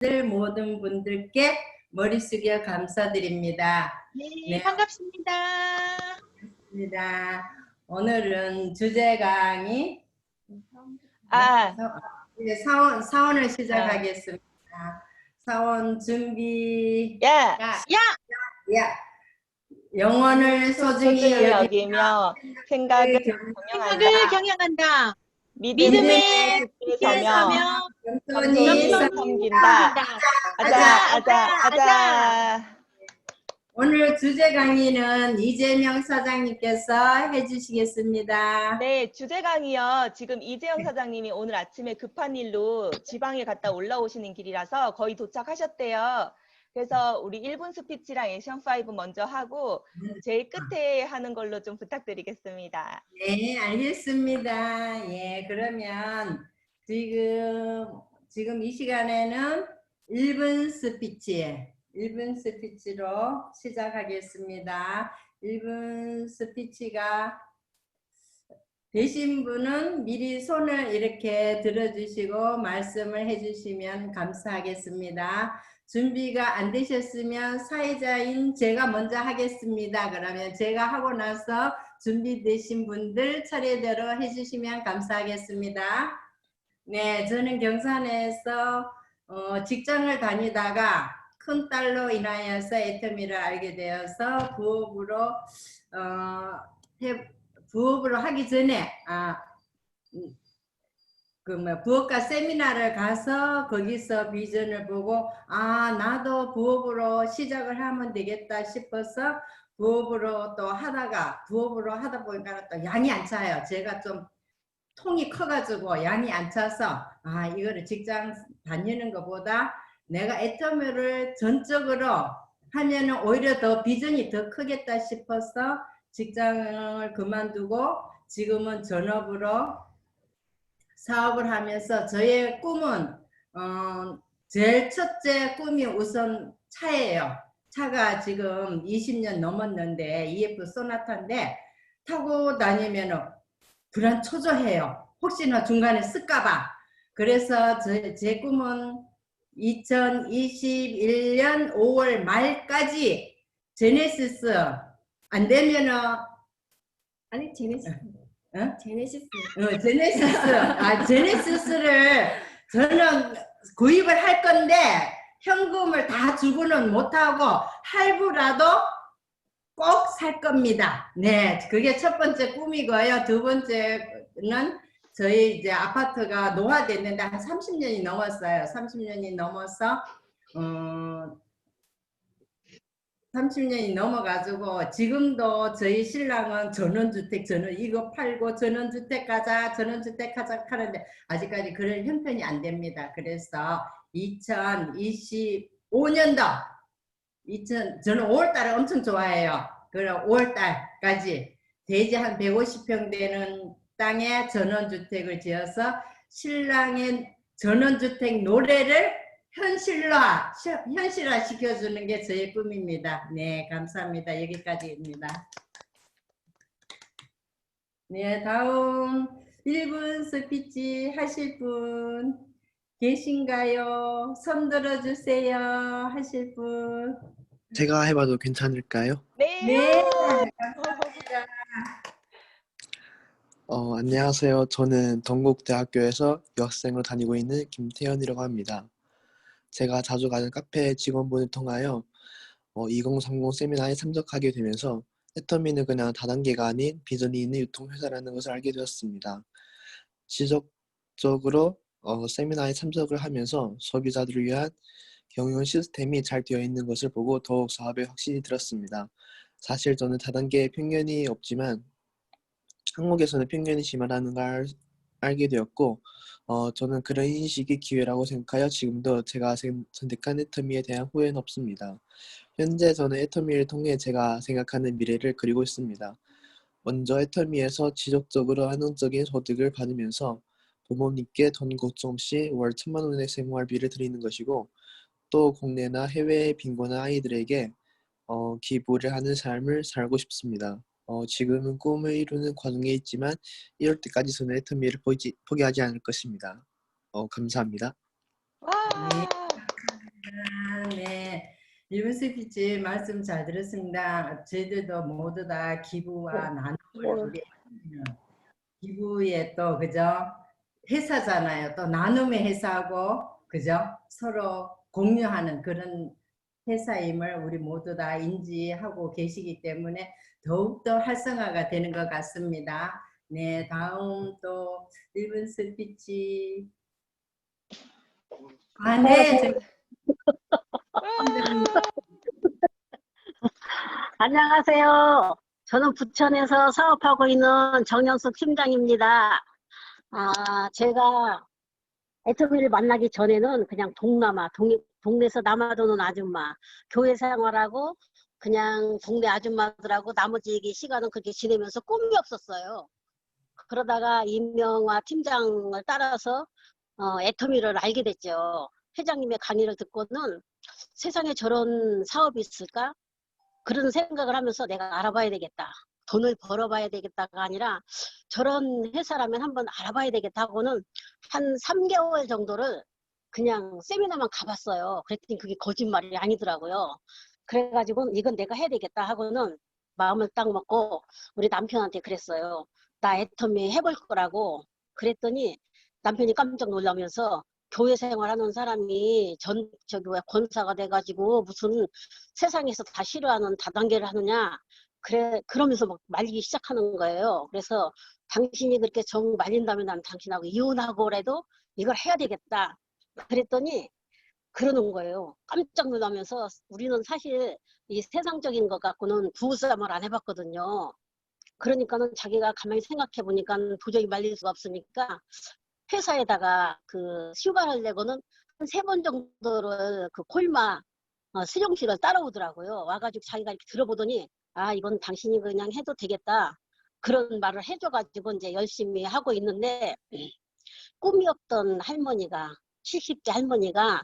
모든 분들께 머리 숙여 감사드립니다. 네, 반갑습니다. 반갑습니다. 오늘은 주제 강의 이제 사원을 시작하겠습니다. 사원 준비. 야! 야! 영혼을 소중히 여기며 생각을 경영한다. 믿음의 깊게 서며 겸손히 섬긴다. 아자. 오늘 주제 강의는 이재명 사장님께서 해주시겠습니다. 네, 주제 강의요. 지금 이재영 사장님이 오늘 아침에 급한 일로 지방에 갔다 올라오시는 길이라서 거의 도착하셨대요. 그래서 우리 1분 스피치랑 액션5 먼저 하고 제일 끝에 하는 걸로 좀 부탁드리겠습니다. 네, 알겠습니다. 예, 그러면 지금 이 시간에는 1분 스피치로 시작하겠습니다. 1분 스피치가 되신 분은 미리 손을 이렇게 들어주시고 말씀을 해주시면 감사하겠습니다. 준비가 안 되셨으면 사회자인 제가 먼저 하겠습니다. 그러면 제가 하고 나서 준비되신 분들 차례대로 해주시면 감사하겠습니다. 네, 저는 경산에서 직장을 다니다가 큰딸로 인하여서 애터미를 알게 되어서 부업으로 하기 전에 부업가 세미나를 가서 거기서 비전을 보고 나도 부업으로 시작을 하면 되겠다 싶어서 부업으로 하다 보니까 또 양이 안 차요. 제가 좀 통이 커가지고 양이 안 차서 이거를 직장 다니는 것보다 내가 애터미를 전적으로 하면은 오히려 더 비전이 더 크겠다 싶어서 직장을 그만두고 지금은 전업으로 사업을 하면서 저의 꿈은 제일 첫째 꿈이 우선 차예요. 차가 지금 20년 넘었는데 EF 소나타인데 타고 다니면 불안초조해요. 혹시나 중간에 쓸까봐. 그래서 제 꿈은 2021년 5월 말까지 제네시스 안 되면은 제네시스를 저는 구입을 할 건데 현금을 다 주고는 못하고 할부라도 꼭 살 겁니다. 네, 그게 첫 번째 꿈이고요. 두 번째는 저희 이제 아파트가 노화됐는데 한 30년이 넘었어요. 30년이 넘어서 30년이 넘어가지고 지금도 저희 신랑은 전원주택 이거 팔고 전원주택 하자 하는데 아직까지 그럴 형편이 안 됩니다. 그래서 2025년도 저는 5월달에 엄청 좋아해요. 그럼 5월달까지 대지 한 150평 되는 땅에 전원주택을 지어서 신랑의 전원주택 노래를 현실화 시켜주는 게 저의 꿈입니다. 네, 감사합니다. 여기까지입니다. 네, 다음 1분 스피치 하실 분 계신가요? 손 들어주세요. 하실 분. 제가 해봐도 괜찮을까요? 네. 감사합니다. 안녕하세요. 저는 동국대학교에서 유학생으로 다니고 있는 김태현이라고 합니다. 제가 자주 가는 카페 직원분을 통하여 2030 세미나에 참석하게 되면서 애터미는 그냥 다단계가 아닌 비전이 있는 유통회사라는 것을 알게 되었습니다. 지속적으로 세미나에 참석을 하면서 소비자들을 위한 경영 시스템이 잘 되어 있는 것을 보고 더욱 사업에 확신이 들었습니다. 사실 저는 다단계에 편견이 없지만 한국에서는 편견이 심하다는 걸 알게 되었고 저는 그런 인식이 기회라고 생각하여 지금도 제가 선택한 애터미에 대한 후회는 없습니다. 현재 저는 애터미를 통해 제가 생각하는 미래를 그리고 있습니다. 먼저 애터미에서 지속적으로 안정적인 소득을 받으면서 부모님께 돈 걱정 없이 월 1,000만 원의 생활비를 드리는 것이고 또 국내나 해외에 빈곤한 아이들에게 기부를 하는 삶을 살고 싶습니다. 지금은 꿈을 이루는 과정에 있지만 이럴 때까지 저는 애터미를 포기하지 않을 것입니다. 감사합니다. 와. 일본 스피치 말씀 잘 들었습니다. 저희들도 모두 다 기부와 나눔을 우리 기부의 또 그죠 회사잖아요. 또 나눔의 회사고 그죠 서로 공유하는 그런 회사임을 우리 모두 다 인지하고 계시기 때문에 더욱더 활성화가 되는 것 같습니다. 네, 다음 또 일본 스피치. 네, 안녕하세요. 저는 부천에서 사업하고 있는 정영숙 팀장입니다. 제가 애터미를 만나기 전에는 그냥 동네에서 남아도는 아줌마, 교회 생활하고 그냥 동네 아줌마들하고 나머지 시간은 그렇게 지내면서 꿈이 없었어요. 그러다가 임명화 팀장을 따라서 애터미를 알게 됐죠. 회장님의 강의를 듣고는 세상에 저런 사업이 있을까? 그런 생각을 하면서 내가 알아봐야 되겠다. 돈을 벌어봐야 되겠다가 아니라 저런 회사라면 한번 알아봐야 되겠다 하고는 한 3개월 정도를 그냥 세미나만 가봤어요. 그랬더니 그게 거짓말이 아니더라고요. 그래가지고 이건 내가 해야 되겠다 하고는 마음을 딱 먹고 우리 남편한테 그랬어요. 나 애터미 해볼 거라고. 그랬더니 남편이 깜짝 놀라면서 교회 생활하는 사람이 저기 왜 권사가 돼가지고 무슨 세상에서 다 싫어하는 다단계를 하느냐. 그러면서 막 말리기 시작하는 거예요. 그래서 당신이 그렇게 정 말린다면 난 당신하고 이혼하고라도 이걸 해야 되겠다. 그랬더니 그러는 거예요. 깜짝 놀라면서 우리는 사실 이 세상적인 것 갖고는 부부싸움을 안 해봤거든요. 그러니까는 자기가 가만히 생각해 보니까 도저히 말릴 수가 없으니까 회사에다가 그 휴가를 내고는 한 3번 정도를 그 콜마 수령식을 따라오더라고요. 와가지고 자기가 이렇게 들어보더니 이건 당신이 그냥 해도 되겠다. 그런 말을 해줘가지고 이제 열심히 하고 있는데 꿈이 없던 할머니가 70대 할머니가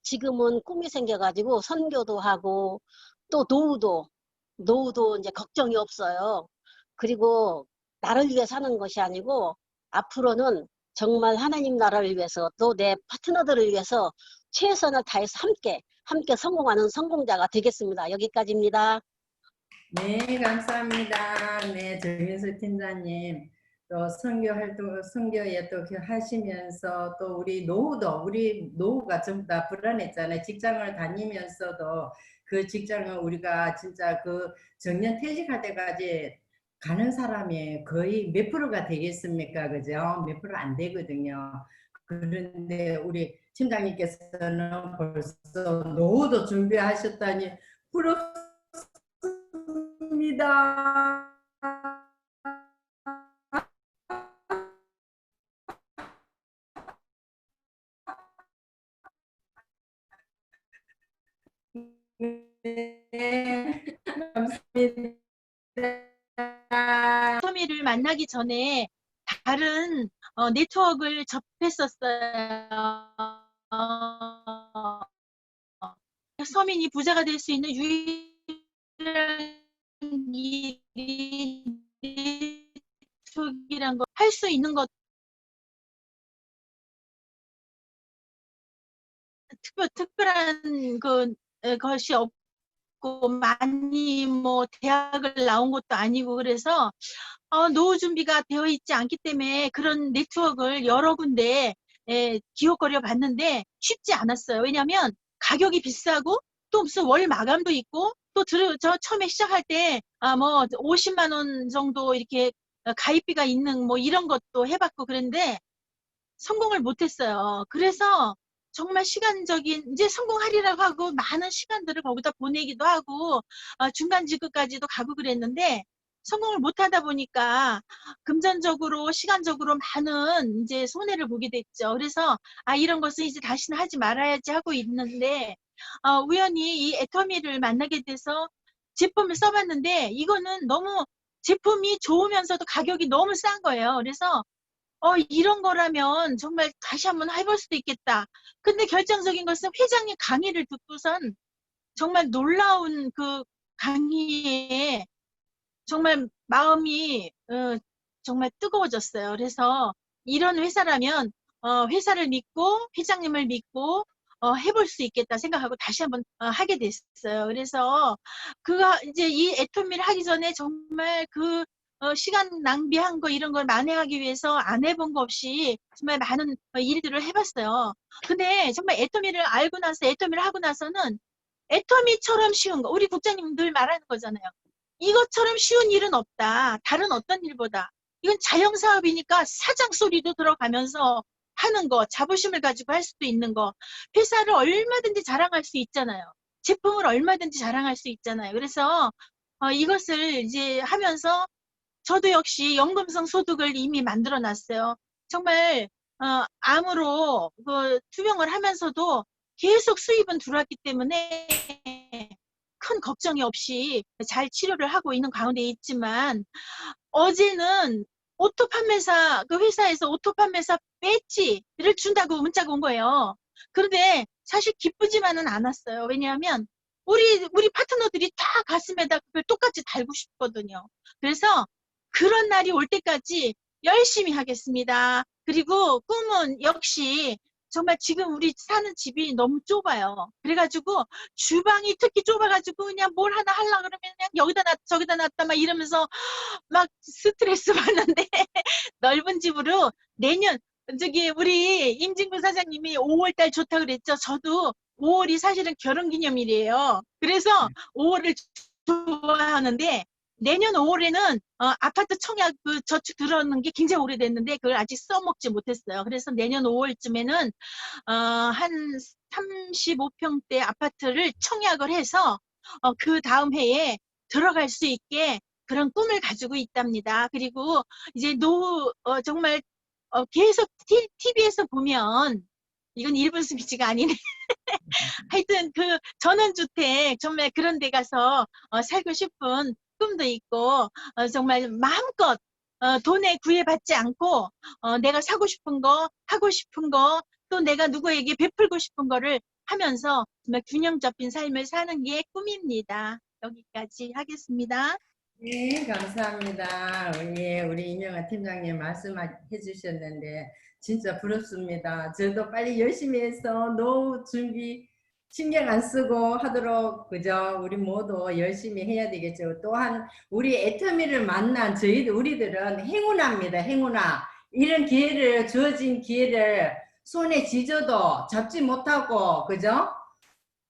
지금은 꿈이 생겨가지고 선교도 하고 또 노후도 이제 걱정이 없어요. 그리고 나를 위해 사는 것이 아니고 앞으로는 정말 하나님 나라를 위해서 또 내 파트너들을 위해서 최선을 다해서 함께 성공하는 성공자가 되겠습니다. 여기까지입니다. 네, 감사합니다. 네, 정윤수 팀장님. 또 선교 활동, 선교에 또 하시면서 또 우리 노후가 전부 다 불안했잖아요. 직장을 다니면서도 그 직장을 우리가 진짜 그 정년 퇴직할 때까지 가는 사람이 거의 몇 프로가 되겠습니까? 그죠? 몇 프로 안 되거든요. 그런데 우리 팀장님께서는 벌써 노후도 준비하셨다니 부럽습니다. 네, 감사합니다. 애터미를 만나기 전에 다른 네트워크를 접했었어요. 서민이 부자가 될 수 있는 유일한 일이 네트워크란 거 할 수 있는 것 특별한 것이 없고 많이 뭐 대학을 나온 것도 아니고 그래서 노후 준비가 되어 있지 않기 때문에 그런 네트워크를 여러 군데 기웃거려 봤는데 쉽지 않았어요. 왜냐하면 가격이 비싸고 또 무슨 월 마감도 있고 또 저 처음에 시작할 때 뭐 50만 원 정도 이렇게 가입비가 있는 뭐 이런 것도 해봤고 그랬는데 성공을 못했어요. 그래서 정말 시간적인 이제 성공하리라고 하고 많은 시간들을 거기다 보내기도 하고 중간 지급까지도 가고 그랬는데 성공을 못하다 보니까 금전적으로 시간적으로 많은 이제 손해를 보게 됐죠. 그래서 이런 것은 이제 다시는 하지 말아야지 하고 있는데 우연히 이 애터미를 만나게 돼서 제품을 써봤는데 이거는 너무 제품이 좋으면서도 가격이 너무 싼 거예요. 그래서 이런 거라면 정말 다시 한번 해볼 수도 있겠다. 근데 결정적인 것은 회장님 강의를 듣고선 정말 놀라운 그 강의에 정말 마음이 정말 뜨거워졌어요. 그래서 이런 회사라면 회사를 믿고 회장님을 믿고 해볼 수 있겠다 생각하고 다시 한번 하게 됐어요. 그래서 그가 이제 이 애터미를 하기 전에 정말 그 시간 낭비한 거 이런 걸 만회하기 위해서 안 해본 거 없이 정말 많은 일들을 해봤어요. 근데 정말 애터미를 알고 나서 애터미를 하고 나서는 애터미처럼 쉬운 거 우리 국장님 늘 말하는 거잖아요. 이것처럼 쉬운 일은 없다. 다른 어떤 일보다. 이건 자영사업이니까 사장 소리도 들어가면서 하는 거, 자부심을 가지고 할 수도 있는 거, 회사를 얼마든지 자랑할 수 있잖아요. 제품을 얼마든지 자랑할 수 있잖아요. 그래서 이것을 이제 하면서 저도 역시 연금성 소득을 이미 만들어 놨어요. 정말 암으로 그 투병을 하면서도 계속 수입은 들어왔기 때문에 큰 걱정이 없이 잘 치료를 하고 있는 가운데 있지만 어제는 오토 판매사 그 회사에서 오토 판매사 배지를 준다고 문자가 온 거예요. 그런데 사실 기쁘지만은 않았어요. 왜냐하면 우리 파트너들이 다 가슴에다 그걸 똑같이 달고 싶거든요. 그래서 그런 날이 올 때까지 열심히 하겠습니다. 그리고 꿈은 역시 정말 지금 우리 사는 집이 너무 좁아요. 그래가지고 주방이 특히 좁아가지고 그냥 뭘 하나 하려고 그러면 그냥 여기다 놨다 저기다 놨다 막 이러면서 막 스트레스 받는데 넓은 집으로 내년 저기 우리 임진구 사장님이 5월달 좋다 그랬죠. 저도 5월이 사실은 결혼기념일이에요. 그래서 5월을 좋아하는데 내년 5월에는 아파트 청약 그 저축 들어오는 게 굉장히 오래됐는데 그걸 아직 써먹지 못했어요. 그래서 내년 5월쯤에는 한 35평대 아파트를 청약을 해서 그 다음 해에 들어갈 수 있게 그런 꿈을 가지고 있답니다. 그리고 이제 정말 계속 TV에서 보면 이건 일본 스피치가 아니네. 하여튼 그 전원주택 정말 그런 데 가서 살고 싶은 꿈도 있고 정말 마음껏 돈에 구애받지 않고 내가 사고 싶은 거 하고 싶은 거 또 내가 누구에게 베풀고 싶은 거를 하면서 정말 균형 잡힌 삶을 사는 게 꿈입니다. 여기까지 하겠습니다. 네, 감사합니다. 예, 우리 임영아 팀장님 말씀해 주셨는데 진짜 부럽습니다. 저도 빨리 열심히 해서 노후 준비 신경 안 쓰고 하도록 그죠? 우리 모두 열심히 해야 되겠죠. 또한 우리 애터미를 만난 우리들은 행운합니다. 행운아. 이런 기회를 주어진 기회를 손에 쥐져도 잡지 못하고 그죠?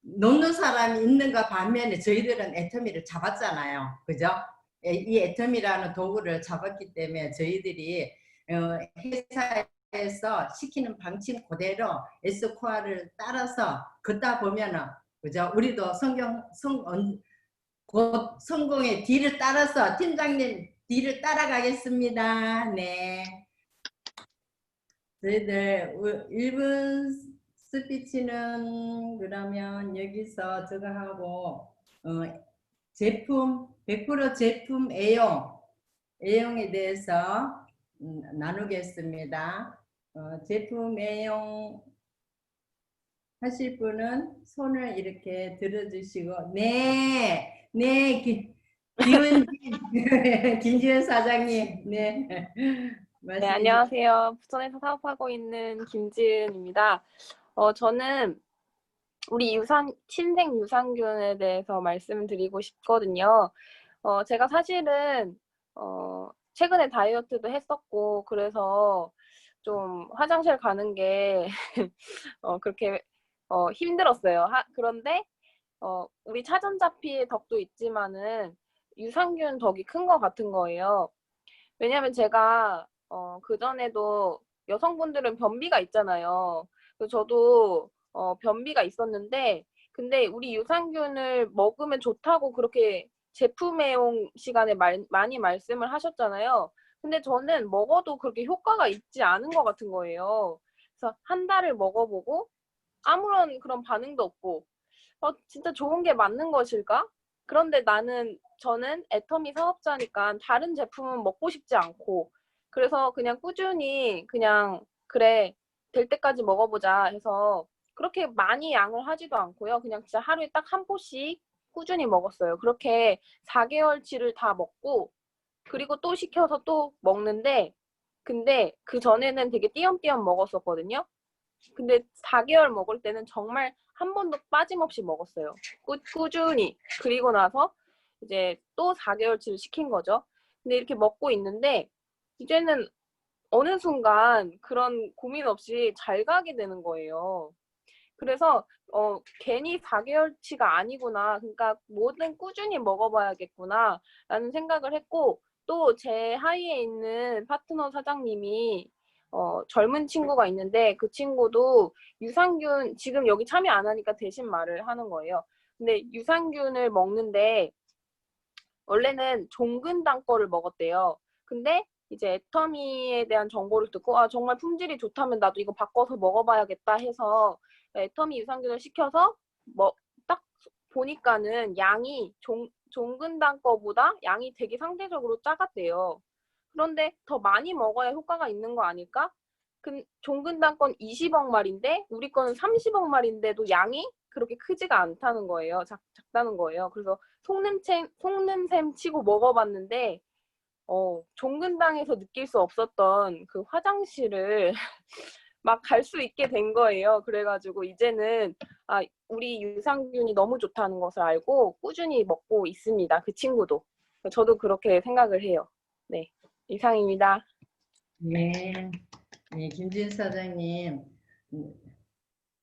놓는 사람이 있는가 반면에 저희들은 애터미를 잡았잖아요. 그죠? 이 애터미라는 도구를 잡았기 때문에 저희들이 회사에서 시키는 방침 그대로 에스코아를 따라서 걷다 보면은 그죠? 우리도 곧 성공의 뒤를 따라서 팀장님 뒤를 따라가겠습니다. 네. 저희들 1분 스피치는 그러면 여기서 저거 하고 제품 100% 제품 애용에 대해서 나누겠습니다. 제품 애용 하실 분은 손을 이렇게 들어주시고 네 기훈 김지은 사장님 네. 네, 안녕하세요. 부천에서 사업하고 있는 김지은입니다. 저는 우리 신생 유산균에 대해서 말씀드리고 싶거든요. 제가 사실은 최근에 다이어트도 했었고 그래서 좀 화장실 가는 게 그렇게 힘들었어요. 그런데 우리 차전자피의 덕도 있지만은 유산균 덕이 큰 것 같은 거예요. 왜냐면 제가 그전에도 여성분들은 변비가 있잖아요. 그래서 저도 변비가 있었는데 근데 우리 유산균을 먹으면 좋다고 그렇게 제품애용 시간에 많이 말씀을 하셨잖아요. 근데 저는 먹어도 그렇게 효과가 있지 않은 것 같은 거예요. 그래서 한 달을 먹어보고 아무런 그런 반응도 없고 진짜 좋은 게 맞는 것일까? 그런데 저는 애터미 사업자니까 다른 제품은 먹고 싶지 않고 그래서 그냥 꾸준히 그냥 그래 될 때까지 먹어보자 해서 그렇게 많이 양을 하지도 않고요. 그냥 진짜 하루에 딱 한 포씩 꾸준히 먹었어요. 그렇게 4개월치를 다 먹고 그리고 또 시켜서 또 먹는데 근데 그 전에는 되게 띄엄띄엄 먹었었거든요. 근데 4개월 먹을 때는 정말 한 번도 빠짐없이 먹었어요. 꾸준히. 그리고 나서 이제 또 4개월치를 시킨 거죠. 근데 이렇게 먹고 있는데 이제는 어느 순간 그런 고민 없이 잘 가게 되는 거예요. 그래서 괜히 4개월치가 아니구나. 그러니까 뭐든 꾸준히 먹어봐야겠구나 라는 생각을 했고, 또 제 하위에 있는 파트너 사장님이 젊은 친구가 있는데 그 친구도 유산균, 지금 여기 참여 안 하니까 대신 말을 하는 거예요. 근데 유산균을 먹는데 원래는 종근당 거를 먹었대요. 근데 이제 애터미에 대한 정보를 듣고 아 정말 품질이 좋다면 나도 이거 바꿔서 먹어봐야겠다 해서 애터미 유산균을 시켜서 딱 보니까는 양이 종근당 거보다 양이 되게 상대적으로 작았대요. 그런데 더 많이 먹어야 효과가 있는 거 아닐까? 종근당 건 20억 마리인데 우리 거는 30억 마리인데도 양이 그렇게 크지가 않다는 거예요. 작다는 거예요. 그래서 속는셈 치고 먹어봤는데 종근당에서 느낄 수 없었던 그 화장실을 막 갈 수 있게 된 거예요. 그래가지고 이제는 우리 유산균이 너무 좋다는 것을 알고 꾸준히 먹고 있습니다. 그 친구도. 저도 그렇게 생각을 해요. 네, 이상입니다. 네, 네, 김진 사장님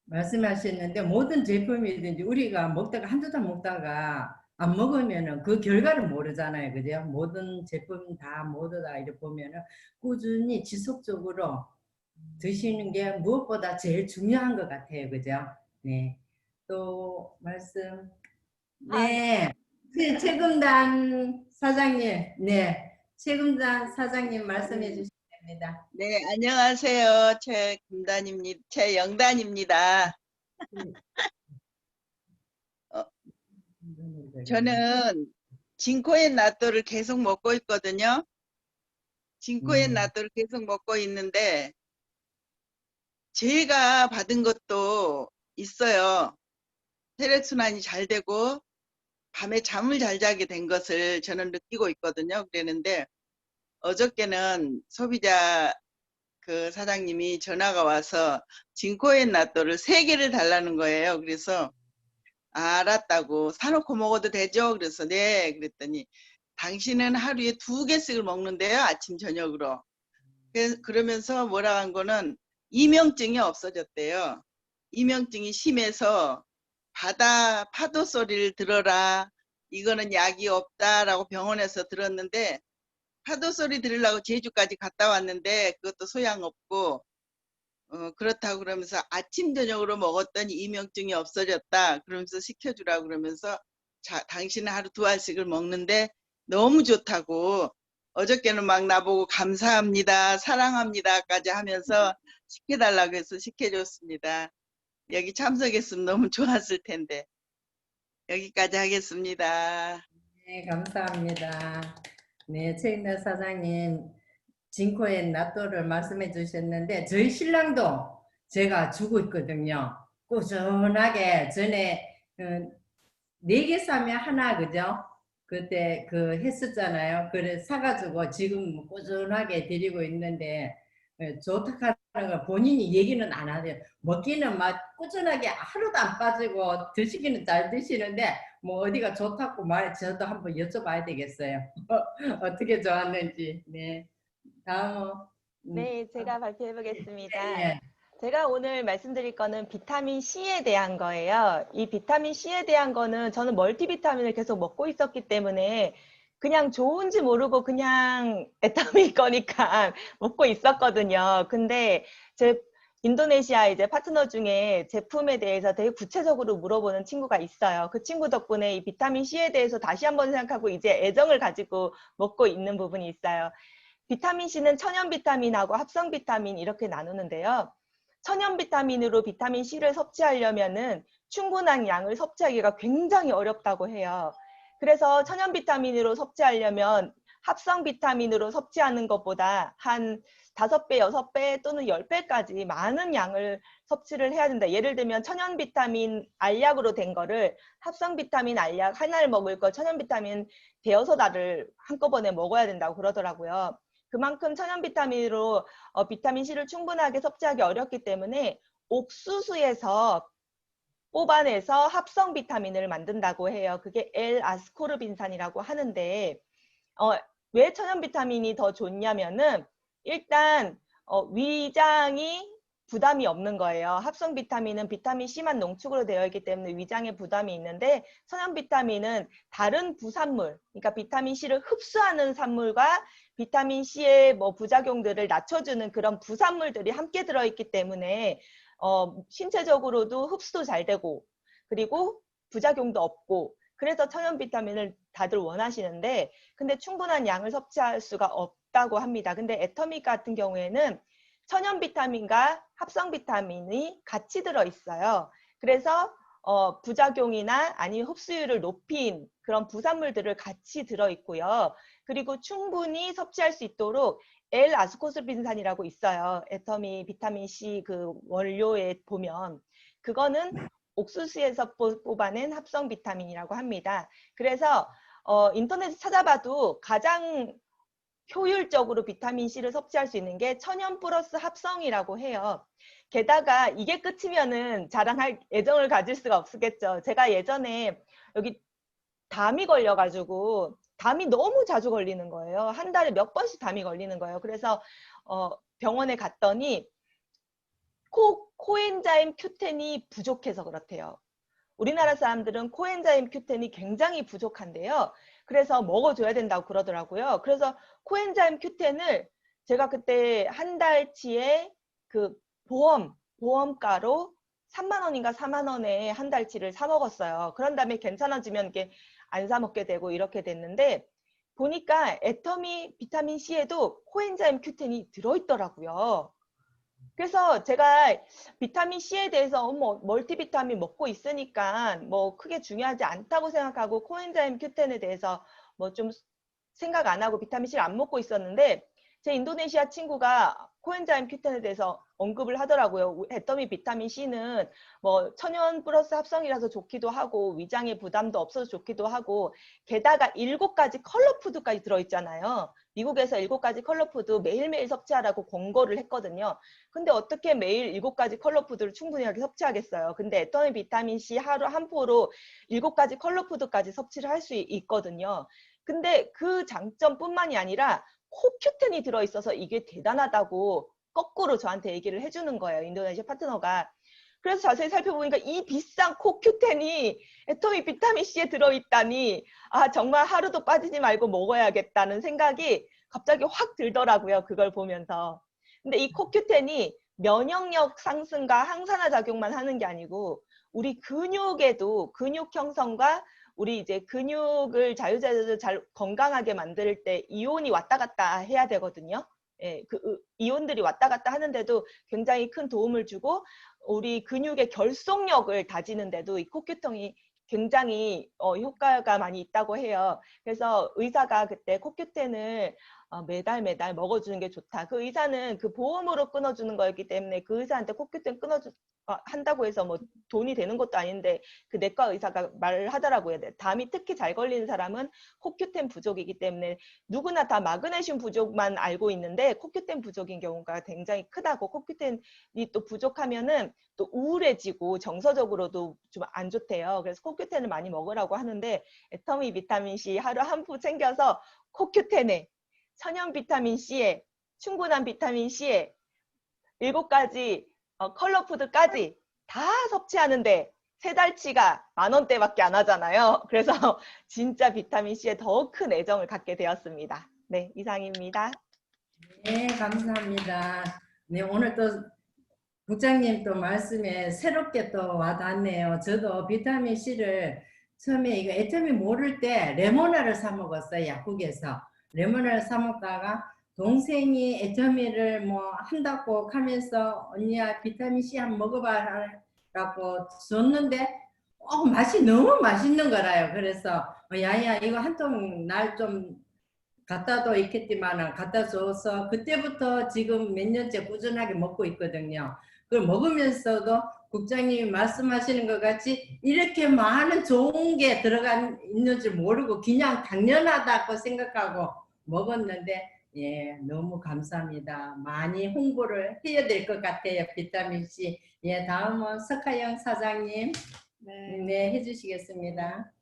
말씀하셨는데 모든 제품이든지 우리가 먹다가 한두 달 먹다가 안 먹으면은 그 결과를 모르잖아요. 그죠? 모든 제품 다 모두 다 이렇게 보면은 꾸준히 지속적으로 드시는 게 무엇보다 제일 중요한 것 같아요. 그죠? 네. 또 말씀. 네. 최금단 사장님. 네. 최금단 사장님 말씀해 주시면 됩니다. 네, 안녕하세요. 최영단입니다. 저는 진코엔 나또를 계속 먹고 있거든요. 진코엔 나또를 계속 먹고 있는데 제가 받은 것도 있어요. 혈액순환이 잘 되고 밤에 잠을 잘 자게 된 것을 저는 느끼고 있거든요. 그랬는데 어저께는 소비자 그 사장님이 전화가 와서 진코엔 나또를 3개를 달라는 거예요. 그래서 알았다고, 사놓고 먹어도 되죠? 그래서 네, 그랬더니 당신은 하루에 2개씩을 먹는데요, 아침 저녁으로. 그러면서 뭐라 한 거는 이명증이 없어졌대요. 이명증이 심해서 바다 파도 소리를 들어라, 이거는 약이 없다라고 병원에서 들었는데 파도 소리 들으려고 제주까지 갔다 왔는데 그것도 소양없고 그렇다고 그러면서 아침 저녁으로 먹었더니 이명증이 없어졌다 그러면서 시켜주라고 그러면서 당신은 하루 2알씩을 먹는데 너무 좋다고 어저께는 막 나보고 감사합니다, 사랑합니다까지 하면서 시켜달라고 해서 시켜줬습니다. 여기 참석했으면 너무 좋았을 텐데. 여기까지 하겠습니다. 네, 감사합니다. 네, 최인달 사장님 진코엔 나또를 말씀해 주셨는데 저희 신랑도 제가 주고 있거든요. 꾸준하게 전에 4개 사면 하나, 그죠? 그때 했었잖아요. 그래 사가지고 지금 꾸준하게 드리고 있는데 좋다는 걸 본인이 얘기는 안 하네요. 먹기는 막 꾸준하게 하루도 안 빠지고 드시기는 잘 드시는데 뭐 어디가 좋다고 저도 한번 여쭤봐야 되겠어요. 어떻게 좋았는지. 네. 다음. 네, 제가 발표해 보겠습니다. 예. 제가 오늘 말씀드릴 거는 비타민 C에 대한 거예요. 이 비타민 C에 대한 거는 저는 멀티비타민을 계속 먹고 있었기 때문에 그냥 좋은지 모르고 그냥 애터미 거니까 먹고 있었거든요. 근데 제 인도네시아 이제 파트너 중에 제품에 대해서 되게 구체적으로 물어보는 친구가 있어요. 그 친구 덕분에 이 비타민 C에 대해서 다시 한번 생각하고 이제 애정을 가지고 먹고 있는 부분이 있어요. 비타민 C는 천연 비타민하고 합성 비타민 이렇게 나누는데요. 천연 비타민으로 비타민 C를 섭취하려면은 충분한 양을 섭취하기가 굉장히 어렵다고 해요. 그래서 천연 비타민으로 섭취하려면 합성 비타민으로 섭취하는 것보다 한 5배, 6배 또는 10배까지 많은 양을 섭취를 해야 된다. 예를 들면 천연 비타민 알약으로 된 거를 합성 비타민 알약 하나를 먹을 거 천연 비타민 대여섯 알을 한꺼번에 먹어야 된다고 그러더라고요. 그만큼 천연 비타민으로 비타민 C를 충분하게 섭취하기 어렵기 때문에 옥수수에서 뽑아내서 합성 비타민을 만든다고 해요. 그게 L-아스코르빈산이라고 하는데 왜 천연 비타민이 더 좋냐면은 일단 위장이 부담이 없는 거예요. 합성 비타민은 비타민 C만 농축으로 되어 있기 때문에 위장에 부담이 있는데 천연 비타민은 다른 부산물, 그러니까 비타민 C를 흡수하는 산물과 비타민 C의 뭐 부작용들을 낮춰주는 그런 부산물들이 함께 들어있기 때문에 신체적으로도 흡수도 잘 되고 그리고 부작용도 없고 그래서 천연 비타민을 다들 원하시는데 근데 충분한 양을 섭취할 수가 없다고 합니다. 근데 애터믹 같은 경우에는 천연 비타민과 합성 비타민이 같이 들어있어요. 그래서 부작용이나 아니면 흡수율을 높인 그런 부산물들을 같이 들어있고요. 그리고 충분히 섭취할 수 있도록 L-아스코르빈산이라고 있어요. 애터미 비타민 C 그 원료에 보면 그거는 옥수수에서 뽑아낸 합성 비타민이라고 합니다. 그래서 인터넷에 찾아봐도 가장 효율적으로 비타민 C를 섭취할 수 있는 게 천연 플러스 합성이라고 해요. 게다가 이게 끝이면은 자랑할 애정을 가질 수가 없겠죠. 제가 예전에 여기 담이 걸려가지고 담이 너무 자주 걸리는 거예요. 한 달에 몇 번씩 담이 걸리는 거예요. 그래서 병원에 갔더니 코엔자임 Q10이 부족해서 그렇대요. 우리나라 사람들은 코엔자임 Q10이 굉장히 부족한데요. 그래서 먹어줘야 된다고 그러더라고요. 그래서 코엔자임 Q10을 제가 그때 한 달치에 그 보험가로 3만 원인가 4만 원에 한 달치를 사 먹었어요. 그런 다음에 괜찮아지면 이게 안 사 먹게 되고 이렇게 됐는데 보니까 애터미 비타민 C에도 코엔자임 Q10이 들어있더라고요. 그래서 제가 비타민 C에 대해서 뭐 멀티비타민 먹고 있으니까 뭐 크게 중요하지 않다고 생각하고 코엔자임 Q10에 대해서 뭐 좀 생각 안 하고 비타민 C를 안 먹고 있었는데 제 인도네시아 친구가 코엔자임 Q10에 대해서 언급을 하더라고요. 애터미 비타민 C는 뭐 천연 플러스 합성이라서 좋기도 하고 위장에 부담도 없어서 좋기도 하고 게다가 7가지 컬러 푸드까지 들어있잖아요. 미국에서 7가지 컬러 푸드 매일매일 섭취하라고 권고를 했거든요. 근데 어떻게 매일 7가지 컬러 푸드를 충분히 섭취하겠어요. 근데 애터미 비타민 C 하루 한 포로 7가지 컬러 푸드까지 섭취를 할 수 있거든요. 근데 그 장점뿐만이 아니라 코큐텐이 들어있어서 이게 대단하다고 거꾸로 저한테 얘기를 해주는 거예요. 인도네시아 파트너가. 그래서 자세히 살펴보니까 이 비싼 코큐텐이 애터미 비타민 C에 들어있다니 아 정말 하루도 빠지지 말고 먹어야겠다는 생각이 갑자기 확 들더라고요. 그걸 보면서. 근데 이 코큐텐이 면역력 상승과 항산화 작용만 하는 게 아니고 우리 근육에도 근육 형성과 우리 이제 근육을 자유자재로 잘 건강하게 만들 때 이온이 왔다 갔다 해야 되거든요. 예, 그 이온들이 왔다 갔다 하는데도 굉장히 큰 도움을 주고 우리 근육의 결속력을 다지는데도 이 코큐텐이 굉장히 효과가 많이 있다고 해요. 그래서 의사가 그때 코큐텐을 매달 먹어주는 게 좋다. 그 의사는 그 보험으로 끊어주는 거였기 때문에 그 의사한테 코큐텐 한다고 해서 뭐 돈이 되는 것도 아닌데 그 내과 의사가 말을 하더라고요. 담이 특히 잘 걸리는 사람은 코큐텐 부족이기 때문에 누구나 다 마그네슘 부족만 알고 있는데 코큐텐 부족인 경우가 굉장히 크다고 코큐텐이 또 부족하면은 또 우울해지고 정서적으로도 좀 안 좋대요. 그래서 코큐텐을 많이 먹으라고 하는데 애터미 비타민 C 하루 한 포 챙겨서 코큐텐에 천연 비타민 C에 충분한 비타민 C에 7가지 컬러 푸드까지 다 섭취하는데 3달치가 10,000원대밖에 안 하잖아요. 그래서 진짜 비타민 C에 더 큰 애정을 갖게 되었습니다. 네, 이상입니다. 네, 감사합니다. 네, 오늘 또 국장님 또 말씀에 새롭게 또 와닿네요. 저도 비타민 C를 처음에 이거 애터미 모를 때 레모나를 사 먹었어요. 약국에서. 레모나를 사 먹다가 동생이 애터미를 뭐 한다고 하면서 언니야 비타민 C 한번 먹어봐 라고 줬는데 맛이 너무 맛있는 거라요. 그래서 야야 이거 한 통 날 좀 갖다도 있겠지만은 갖다 줘서 그때부터 지금 몇 년째 꾸준하게 먹고 있거든요. 그걸 먹으면서도 국장님이 말씀하시는 것 같이 이렇게 많은 좋은 게 들어가 있는 줄 모르고 그냥 당연하다고 생각하고 먹었는데 예, 너무 감사합니다. 많이 홍보를 해야 될 것 같아요, 비타민C. 예, 다음은 석하영 사장님. 네. 네, 해주시겠습니다.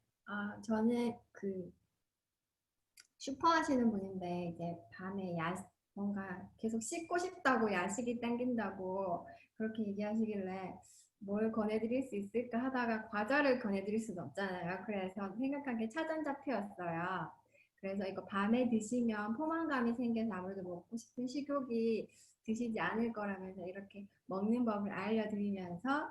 저는 그 슈퍼 하시는 분인데 이제 밤에 뭔가 계속 씻고 싶다고 야식이 당긴다고 그렇게 얘기하시길래 뭘 권해드릴 수 있을까 하다가 과자를 권해드릴 수는 없잖아요. 그래서 생각한 게 차전자피였어요. 그래서 이거 밤에 드시면 포만감이 생겨서 아무래도 먹고 싶은 식욕이 드시지 않을 거라면서 이렇게 먹는 법을 알려드리면서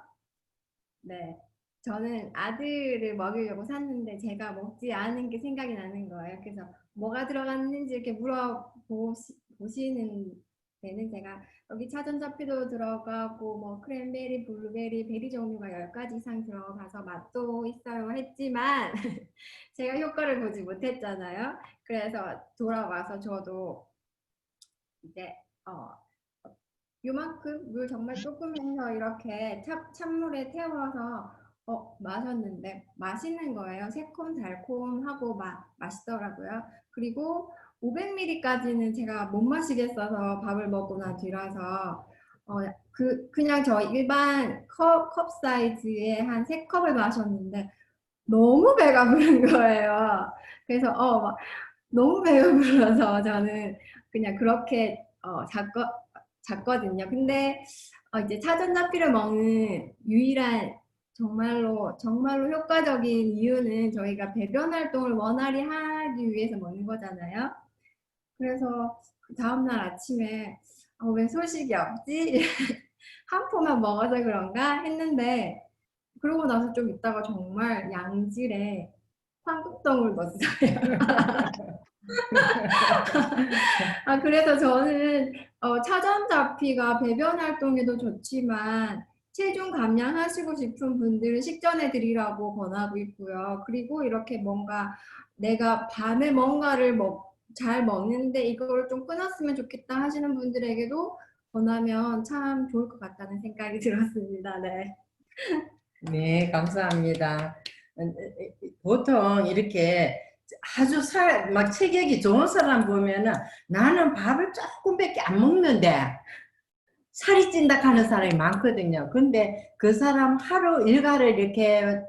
네. 저는 아들을 먹이려고 샀는데 제가 먹지 않은 게 생각이 나는 거예요. 그래서 뭐가 들어갔는지 이렇게 물어보시는 데는 제가 여기 차전자피도 들어가고 뭐 크랜베리, 블루베리, 베리 종류가 10가지 이상 들어가서 맛도 있어요 했지만 제가 효과를 보지 못했잖아요. 그래서 돌아와서 저도 이제 요만큼 물 정말 조금 해서 이렇게 찬물에 태워서 마셨는데 맛있는 거예요. 새콤달콤하고 맛있더라고요. 그리고 500ml까지는 제가 못 마시겠어서 밥을 먹고 난 뒤라서 그냥 저 일반 컵 사이즈의 한 3컵을 마셨는데 너무 배가 부른 거예요. 그래서 너무 배가 불러서 저는 그냥 그렇게 잤거든요. 근데 이제 차전자피를 먹는 유일한 정말로 효과적인 이유는 저희가 배변 활동을 원활히 하기 위해서 먹는 거잖아요. 그래서 그 다음날 아침에 왜 소식이 없지? 한 포만 먹어서 그런가 했는데 그러고 나서 좀 있다가 정말 양질의 황금떡을 넣었어요. 그래서 저는 차전자피가 배변 활동에도 좋지만 체중 감량하시고 싶은 분들은 식전에 드리라고 권하고 있고요. 그리고 이렇게 뭔가 내가 밤에 뭔가를 잘 먹는데 이걸 좀 끊었으면 좋겠다 하시는 분들에게도 권하면 참 좋을 것 같다는 생각이 들었습니다. 네. 네, 감사합니다. 보통 이렇게 아주 막 체격이 좋은 사람 보면은 나는 밥을 조금밖에 안 먹는데 살이 찐다 하는 사람이 많거든요. 근데 그 사람 하루 일과를 이렇게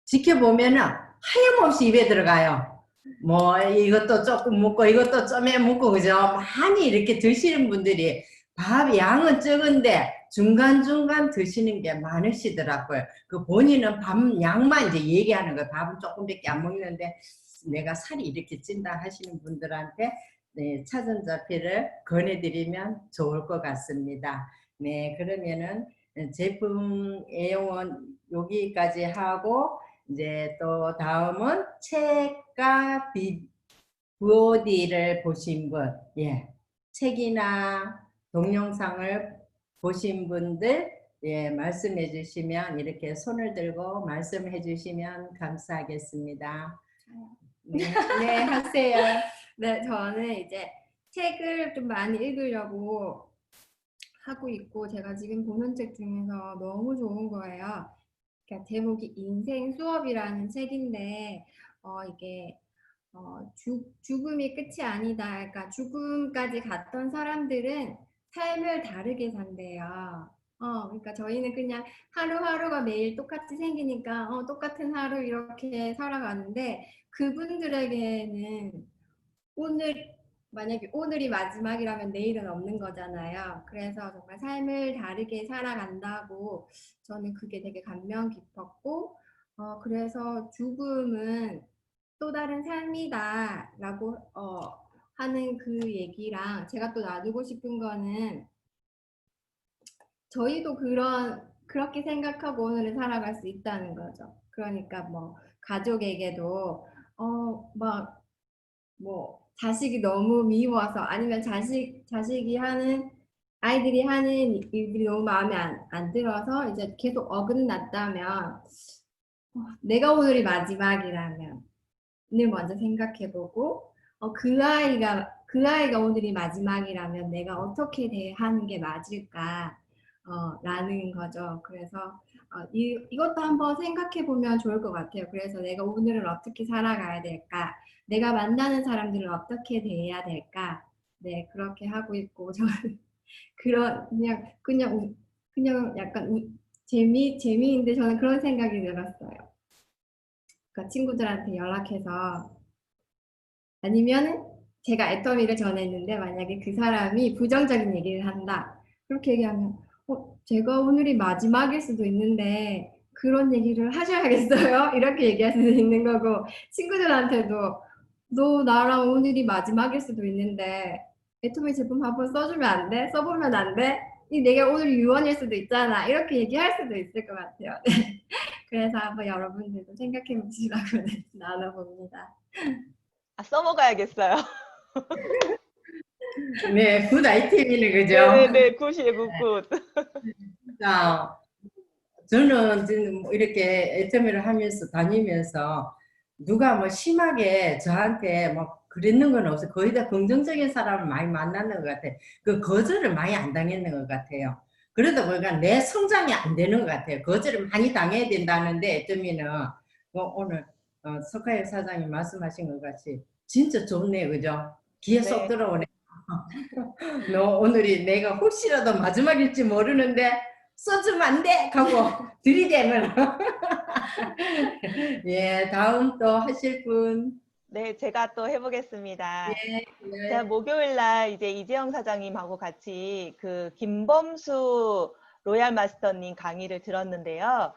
지켜보면은 하염없이 입에 들어가요. 뭐 이것도 조금 먹고 이것도 좀에 먹고 그죠? 많이 이렇게 드시는 분들이 밥 양은 적은데 중간중간 드시는 게 많으시더라고요. 그 본인은 밥 양만 이제 얘기하는 거예요. 밥은 조금밖에 안 먹는데 내가 살이 이렇게 찐다 하시는 분들한테 네, 차전자피를 권해드리면 좋을 것 같습니다. 네, 그러면은 제품 애용은 여기까지 하고 이제 또 다음은 책과 VOD를 보신 분, 예, 책이나 동영상을 보신 분들, 예, 말씀해 주시면 이렇게 손을 들고 말씀해 주시면 감사하겠습니다. 네, 네, 하세요. 네, 저는 이제 책을 좀 많이 읽으려고 하고 있고 제가 지금 보는 책 중에서 너무 좋은 거예요. 그러니까 제목이 인생 수업이라는 책인데 이게 죽음이 끝이 아니다. 그러니까 죽음까지 갔던 사람들은 삶을 다르게 산대요. 그러니까 저희는 그냥 하루하루가 매일 똑같이 생기니까 똑같은 하루 이렇게 살아가는데 그분들에게는 만약에 오늘이 마지막이라면 내일은 없는 거잖아요. 그래서 정말 삶을 다르게 살아간다고 저는 그게 되게 감명 깊었고 그래서 죽음은 또 다른 삶이다라고 하는 그 얘기랑 제가 또 나누고 싶은 거는 저희도 그렇게 생각하고 오늘을 살아갈 수 있다는 거죠. 그러니까 뭐 가족에게도 자식이 너무 미워서 아니면 아이들이 하는 일들이 너무 마음에 안 들어서 이제 계속 어긋났다면 내가 오늘이 마지막이라면 을 먼저 생각해보고 그 아이가 오늘이 마지막이라면 내가 어떻게 대하는 게 맞을까 라는 거죠. 그래서 이것도 한번 생각해보면 좋을 것 같아요. 그래서 내가 오늘을 어떻게 살아가야 될까? 내가 만나는 사람들을 어떻게 대해야 될까? 네, 그렇게 하고 있고 저는 그런 그냥 약간 재미인데 저는 그런 생각이 들었어요. 그러니까 친구들한테 연락해서 아니면 제가 애터미를 전했는데 만약에 그 사람이 부정적인 얘기를 한다. 그렇게 얘기하면 제가 오늘이 마지막일 수도 있는데 그런 얘기를 하셔야겠어요? 이렇게 얘기할 수도 있는 거고 친구들한테도 너 나랑 오늘이 마지막일 수도 있는데 애터미 제품 한번 써주면 안 돼? 써보면 안 돼? 내가 오늘 유언일 수도 있잖아. 이렇게 얘기할 수도 있을 것 같아요. 그래서 한번 여러분들도 생각해 보시라고 나눠봅니다. 아, 써먹어야겠어요. 네, 굿 아이템이네, 그죠? 네네네, 굿이에요, 굿. 자, 저는 지금 뭐 이렇게 애터미를 하면서 다니면서 누가 뭐 심하게 저한테 뭐 그랬는 건 없어요. 거의 다 긍정적인 사람을 많이 만나는 것 같아요. 그 거절을 많이 안 당했는 것 같아요. 그러다 보니까 내 성장이 안 되는 것 같아요. 거절을 많이 당해야 된다는데 애터미는 뭐 오늘 석하영 사장님 말씀하신 것 같이 진짜 좋네, 그죠? 귀에 쏙 네. 들어오네. 너 오늘이 내가 혹시라도 마지막일지 모르는데 써주면 안 돼! 하고 들이대면 예, 다음 또 하실 분. 네, 제가 또 해보겠습니다. 예. 제가 목요일 날 이제 이재영 사장님하고 같이 그 김범수 로얄 마스터님 강의를 들었는데요.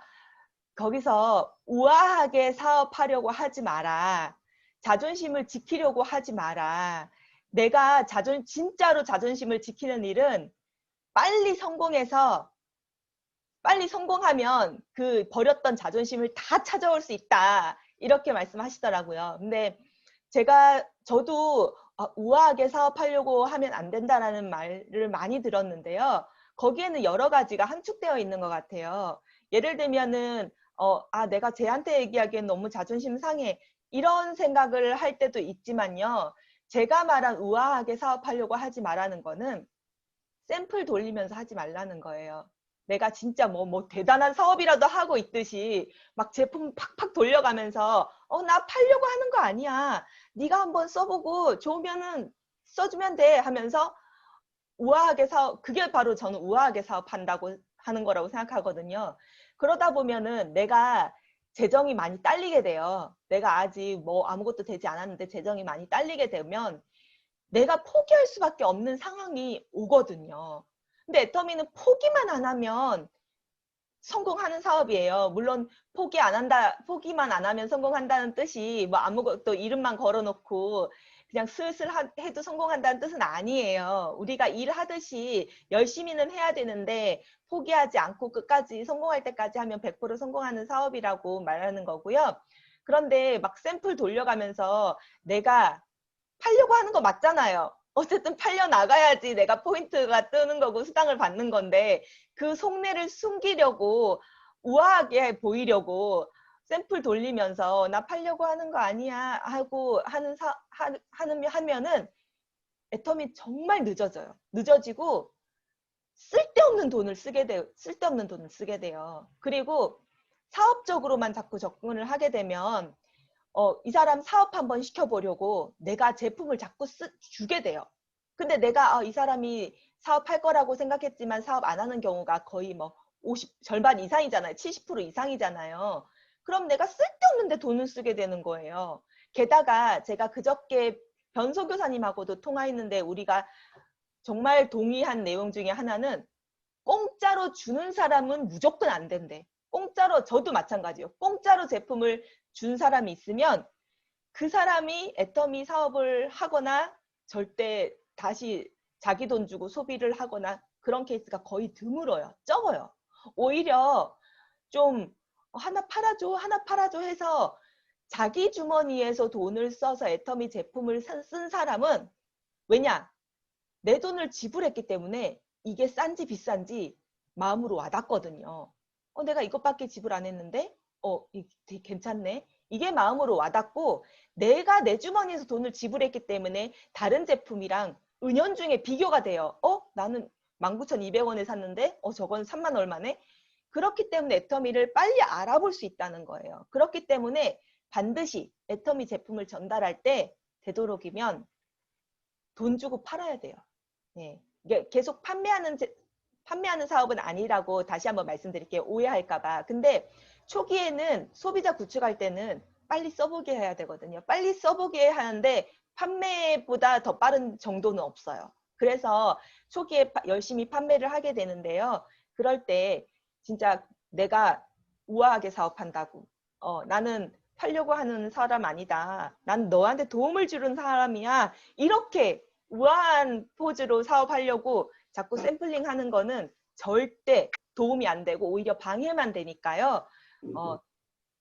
거기서 우아하게 사업하려고 하지 마라. 자존심을 지키려고 하지 마라. 내가 진짜로 자존심을 지키는 일은 빨리 성공하면 그 버렸던 자존심을 다 찾아올 수 있다. 이렇게 말씀하시더라고요. 근데 저도 우아하게 사업하려고 하면 안 된다라는 말을 많이 들었는데요. 거기에는 여러 가지가 함축되어 있는 것 같아요. 예를 들면은 내가 쟤한테 얘기하기엔 너무 자존심 상해. 이런 생각을 할 때도 있지만요. 제가 말한 우아하게 사업하려고 하지 말라는 거는 샘플 돌리면서 하지 말라는 거예요. 내가 진짜 뭐 대단한 사업이라도 하고 있듯이 막 제품 팍팍 돌려가면서 나 팔려고 하는 거 아니야. 네가 한번 써보고 좋으면은 써주면 돼 하면서 우아하게 그게 바로 저는 우아하게 사업한다고 하는 거라고 생각하거든요. 그러다 보면은 내가 재정이 많이 딸리게 돼요. 내가 아직 뭐 아무것도 되지 않았는데 재정이 많이 딸리게 되면 내가 포기할 수밖에 없는 상황이 오거든요. 근데 애터미는 포기만 안 하면 성공하는 사업이에요. 물론 포기만 안 하면 성공한다는 뜻이 뭐 아무것도 이름만 걸어놓고 그냥 슬슬 해도 성공한다는 뜻은 아니에요. 우리가 일하듯이 열심히는 해야 되는데 포기하지 않고 끝까지 성공할 때까지 하면 100% 성공하는 사업이라고 말하는 거고요. 그런데 막 샘플 돌려가면서 내가 팔려고 하는 거 맞잖아요. 어쨌든 팔려 나가야지 내가 포인트가 뜨는 거고 수당을 받는 건데 그 속내를 숨기려고 우아하게 보이려고 샘플 돌리면서 나 팔려고 하는 거 아니야 하고 하면은 애터미 정말 늦어져요. 늦어지고 쓸데없는 돈을 쓰게 돼요. 그리고 사업적으로만 자꾸 접근을 하게 되면 이 사람 사업 한번 시켜보려고 내가 제품을 자꾸 주게 돼요. 근데 내가 이 사람이 사업할 거라고 생각했지만 사업 안 하는 경우가 거의 뭐 절반 이상이잖아요. 70% 이상이잖아요. 그럼 내가 쓸데없는데 돈을 쓰게 되는 거예요. 게다가 제가 그저께 변소교사님하고도 통화했는데 우리가 정말 동의한 내용 중에 하나는 공짜로 주는 사람은 무조건 안 된대. 공짜로, 저도 마찬가지예요. 공짜로 제품을 준 사람이 있으면 그 사람이 애터미 사업을 하거나 절대 다시 자기 돈 주고 소비를 하거나 그런 케이스가 거의 드물어요. 적어요. 오히려 좀 하나 팔아줘 해서 자기 주머니에서 돈을 써서 애터미 제품을 쓴 사람은 왜냐? 내 돈을 지불했기 때문에 이게 싼지 비싼지 마음으로 와닿거든요. 내가 이것밖에 지불 안 했는데 되게 괜찮네. 이게 마음으로 와닿고 내가 내 주머니에서 돈을 지불했기 때문에 다른 제품이랑 은연중에 비교가 돼요. 나는 19,200원에 샀는데 저건 3만 얼마네. 그렇기 때문에 애터미를 빨리 알아볼 수 있다는 거예요. 그렇기 때문에 반드시 애터미 제품을 전달할 때 되도록이면 돈 주고 팔아야 돼요. 네. 이게 계속 판매하는 사업은 아니라고 다시 한번 말씀드릴게요. 오해할까봐. 근데 초기에는 소비자 구축할 때는 빨리 써보게 해야 되거든요. 빨리 써보게 하는데 판매보다 더 빠른 정도는 없어요. 그래서 초기에 열심히 판매를 하게 되는데요. 그럴 때 진짜 내가 우아하게 사업한다고. 나는 팔려고 하는 사람 아니다. 난 너한테 도움을 주는 사람이야. 이렇게 우아한 포즈로 사업하려고 자꾸 샘플링 하는 거는 절대 도움이 안 되고 오히려 방해만 되니까요.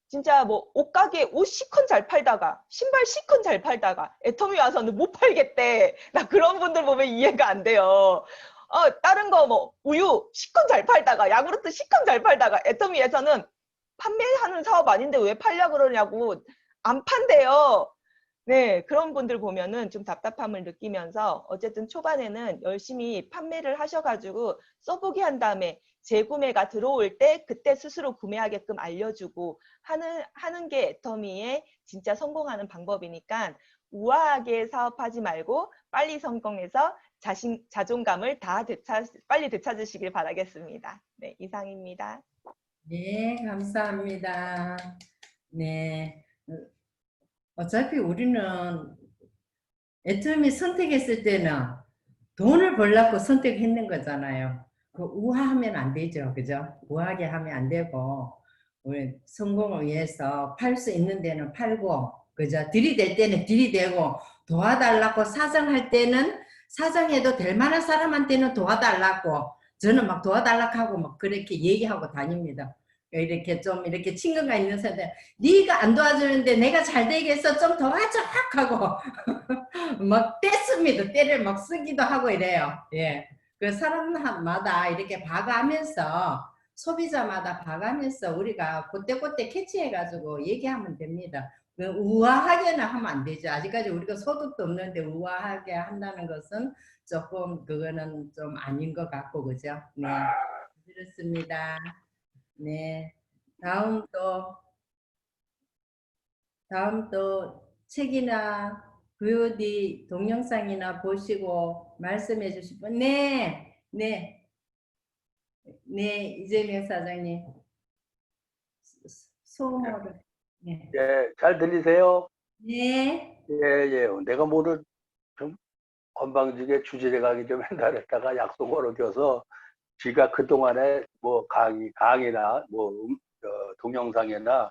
진짜 뭐 옷가게 옷 시컨 잘 팔다가 신발 시컨 잘 팔다가 애터미 와서는 못 팔겠대. 나 그런 분들 보면 이해가 안 돼요. 다른 거 뭐 우유 시컨 잘 팔다가 야구르트 시컨 잘 팔다가 애터미에서는 판매하는 사업 아닌데 왜 팔려 그러냐고 안 판대요. 네, 그런 분들 보면은 좀 답답함을 느끼면서 어쨌든 초반에는 열심히 판매를 하셔가지고 써보게 한 다음에 재구매가 들어올 때 그때 스스로 구매하게끔 알려주고 하는 게 애터미의 진짜 성공하는 방법이니까 우아하게 사업하지 말고 빨리 성공해서 자존감을 빨리 되찾으시길 바라겠습니다. 네, 이상입니다. 네, 감사합니다. 네. 어차피 우리는 애터미 선택했을 때는 돈을 벌려고 선택했는 거잖아요. 그 우아하면 안 되죠. 그죠? 우아하게 하면 안 되고, 우리 성공을 위해서 팔 수 있는 데는 팔고, 그죠? 들이댈 때는 들이대고, 도와달라고 사정할 때는 사정해도 될 만한 사람한테는 도와달라고, 저는 막 도와달라고 하고 막 그렇게 얘기하고 다닙니다. 이렇게 좀 이렇게 친구가 있는 사람들, 네가 안 도와주는데 내가 잘 되겠어, 좀 도와줘 하고 막 떼습니다. 때를 막 쓰기도 하고 이래요. 예. 그 사람마다 이렇게 봐가면서 소비자마다 봐가면서 우리가 그때그때 캐치해가지고 얘기하면 됩니다. 그 우아하게는 하면 안 되죠. 아직까지 우리가 소득도 없는데 우아하게 한다는 것은 조금 그거는 좀 아닌 것 같고 그죠? 네. 그렇습니다. 네. 다음 또 책이나 VOD 동영상이나 보시고 말씀해 주실 분. 네. 이재명 사장님. 소음으로. 네. 예, 잘 들리세요? 네. 예. 내가 뭐를 좀 건방지게 주제에 가기 좀 한달했다가 약속을 어겨서 지가 그동안에 뭐 강의나 뭐 동영상이나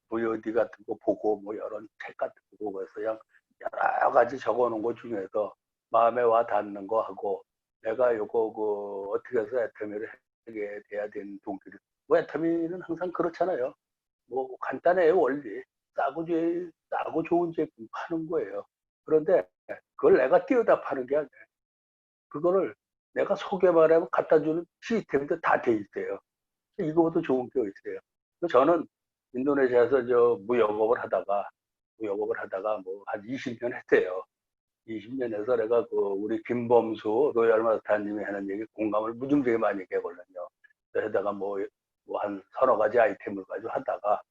VOD 같은 거 보고 뭐 여러 책 같은 거 보고 해서 그냥 여러 가지 적어 놓은 것 중에서 마음에 와 닿는 거 하고 내가 요거 어떻게 해서 애터미를 하게 돼야 되는 동기를 뭐 애터미는 항상 그렇잖아요. 뭐 간단해요. 원리 싸고 좋은 제품 파는 거예요. 그런데 그걸 내가 띄어다 파는 게 아니에요. 그거를 내가 소개만 하면 갖다 주는 시스템도 다 돼 있어요. 이거보다 좋은 게 있어요. 저는 인도네시아에서 무역업을 하다가 뭐 한 20년 했어요. 20년 해서 내가 우리 김범수 로얄 마스터님이 하는 얘기 공감을 무지무지하게 많이 했거든요. 그래다가 뭐 한 서너 가지 아이템을 가지고 하다가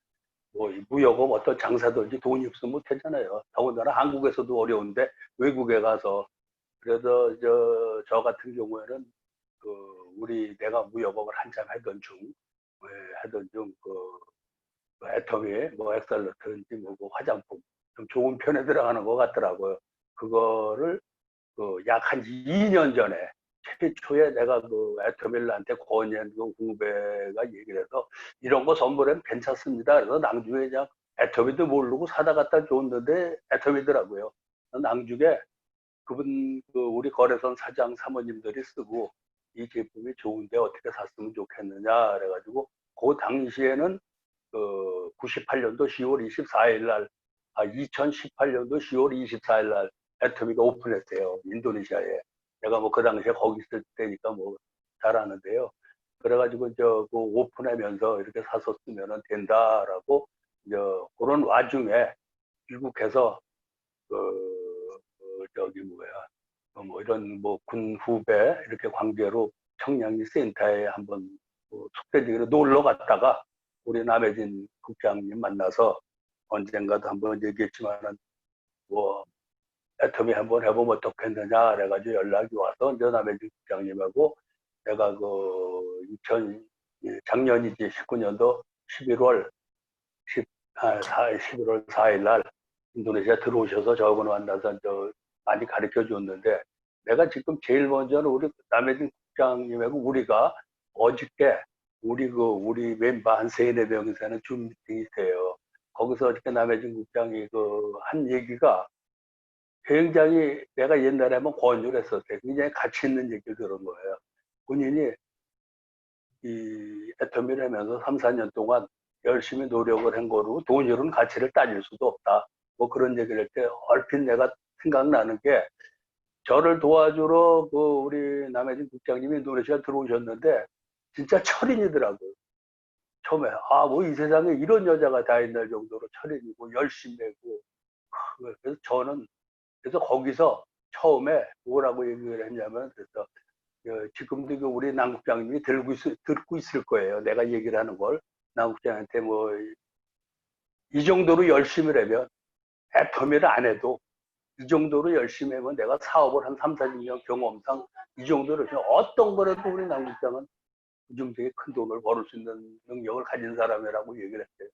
뭐 무역업 어떤 장사든지 돈이 없으면 못 하잖아요. 더군다나 한국에서도 어려운데 외국에 가서 그래서 저 같은 경우에는 내가 무역업을 한참 하던 중 애터미 뭐 엑셀러트인지 뭐 화장품 좀 좋은 편에 들어가는 것 같더라고요. 그거를 약 한 2년 전에 최초에 내가 애터밀한테 권유한 후배가 얘기를 해서 이런 거 선물하면 괜찮습니다. 그래서 낭중에 그냥 애터미도 모르고 사다 갖다 줬는데 애터미더라고요. 낭중에 그분 우리 거래선 사장 사모님들이 쓰고 이 제품이 좋은데 어떻게 샀으면 좋겠느냐 그래가지고 그 당시에는 98년도 10월 24일 날 2018년도 10월 24일 날 애터미가 오픈했어요. 인도네시아에. 내가 뭐 그 당시에 거기 있을 때니까 뭐 잘 아는데요. 그래가지고 그 오픈하면서 이렇게 사서 쓰면 된다라고 그런 와중에 미국에서 뭐 이런 뭐 군 후배 이렇게 관계로 청량리 센터에 한번 속되기로 놀러 갔다가 우리 남해진 국장님 만나서 언젠가도 한번 얘기했지만은 뭐 애터미 한번 해보면 어떻겠느냐 그래가지고 연락이 와서 이제 남해진 국장님하고 내가 작년이지 19년도 11월 11월 4일 날 인도네시아 들어오셔서 저하고 만나서 많이 가르쳐 줬는데 내가 지금 제일 먼저는 우리 남해진 국장님하고 우리가 어저께 우리 멤버 한 3-4명이 사는 줌 미팅이 있어요. 거기서 어저께 남해진 국장이 한 얘기가 굉장히 내가 옛날에 한번 권유를 했었어요. 굉장히 가치 있는 얘기를 들은 거예요. 본인이 이 애터미를 하면서 3-4년 동안 열심히 노력을 한 거로 돈으로는 가치를 따질 수도 없다. 뭐 그런 얘기를 할 때 얼핏 내가 생각나는 게 저를 도와주러 우리 남해진 국장님이 인도네시아 들어오셨는데 진짜 철인이더라고요. 처음에 뭐 이 세상에 이런 여자가 다 있는 정도로 철인이고 열심히 하고 그래서 거기서 처음에 뭐라고 얘기를 했냐면 그래서 지금도 우리 남국장님이 듣고 있을 거예요. 내가 얘기를 하는 걸 남국장한테 이 정도로 열심히 하면 애터미를 안 해도 이 정도로 열심히 하면 내가 사업을 한 3-4년 경험상 이 정도로 어떤 거라도 우리 남국장은 이 정도의 큰 돈을 벌을 수 있는 능력을 가진 사람이라고 얘기를 했어요.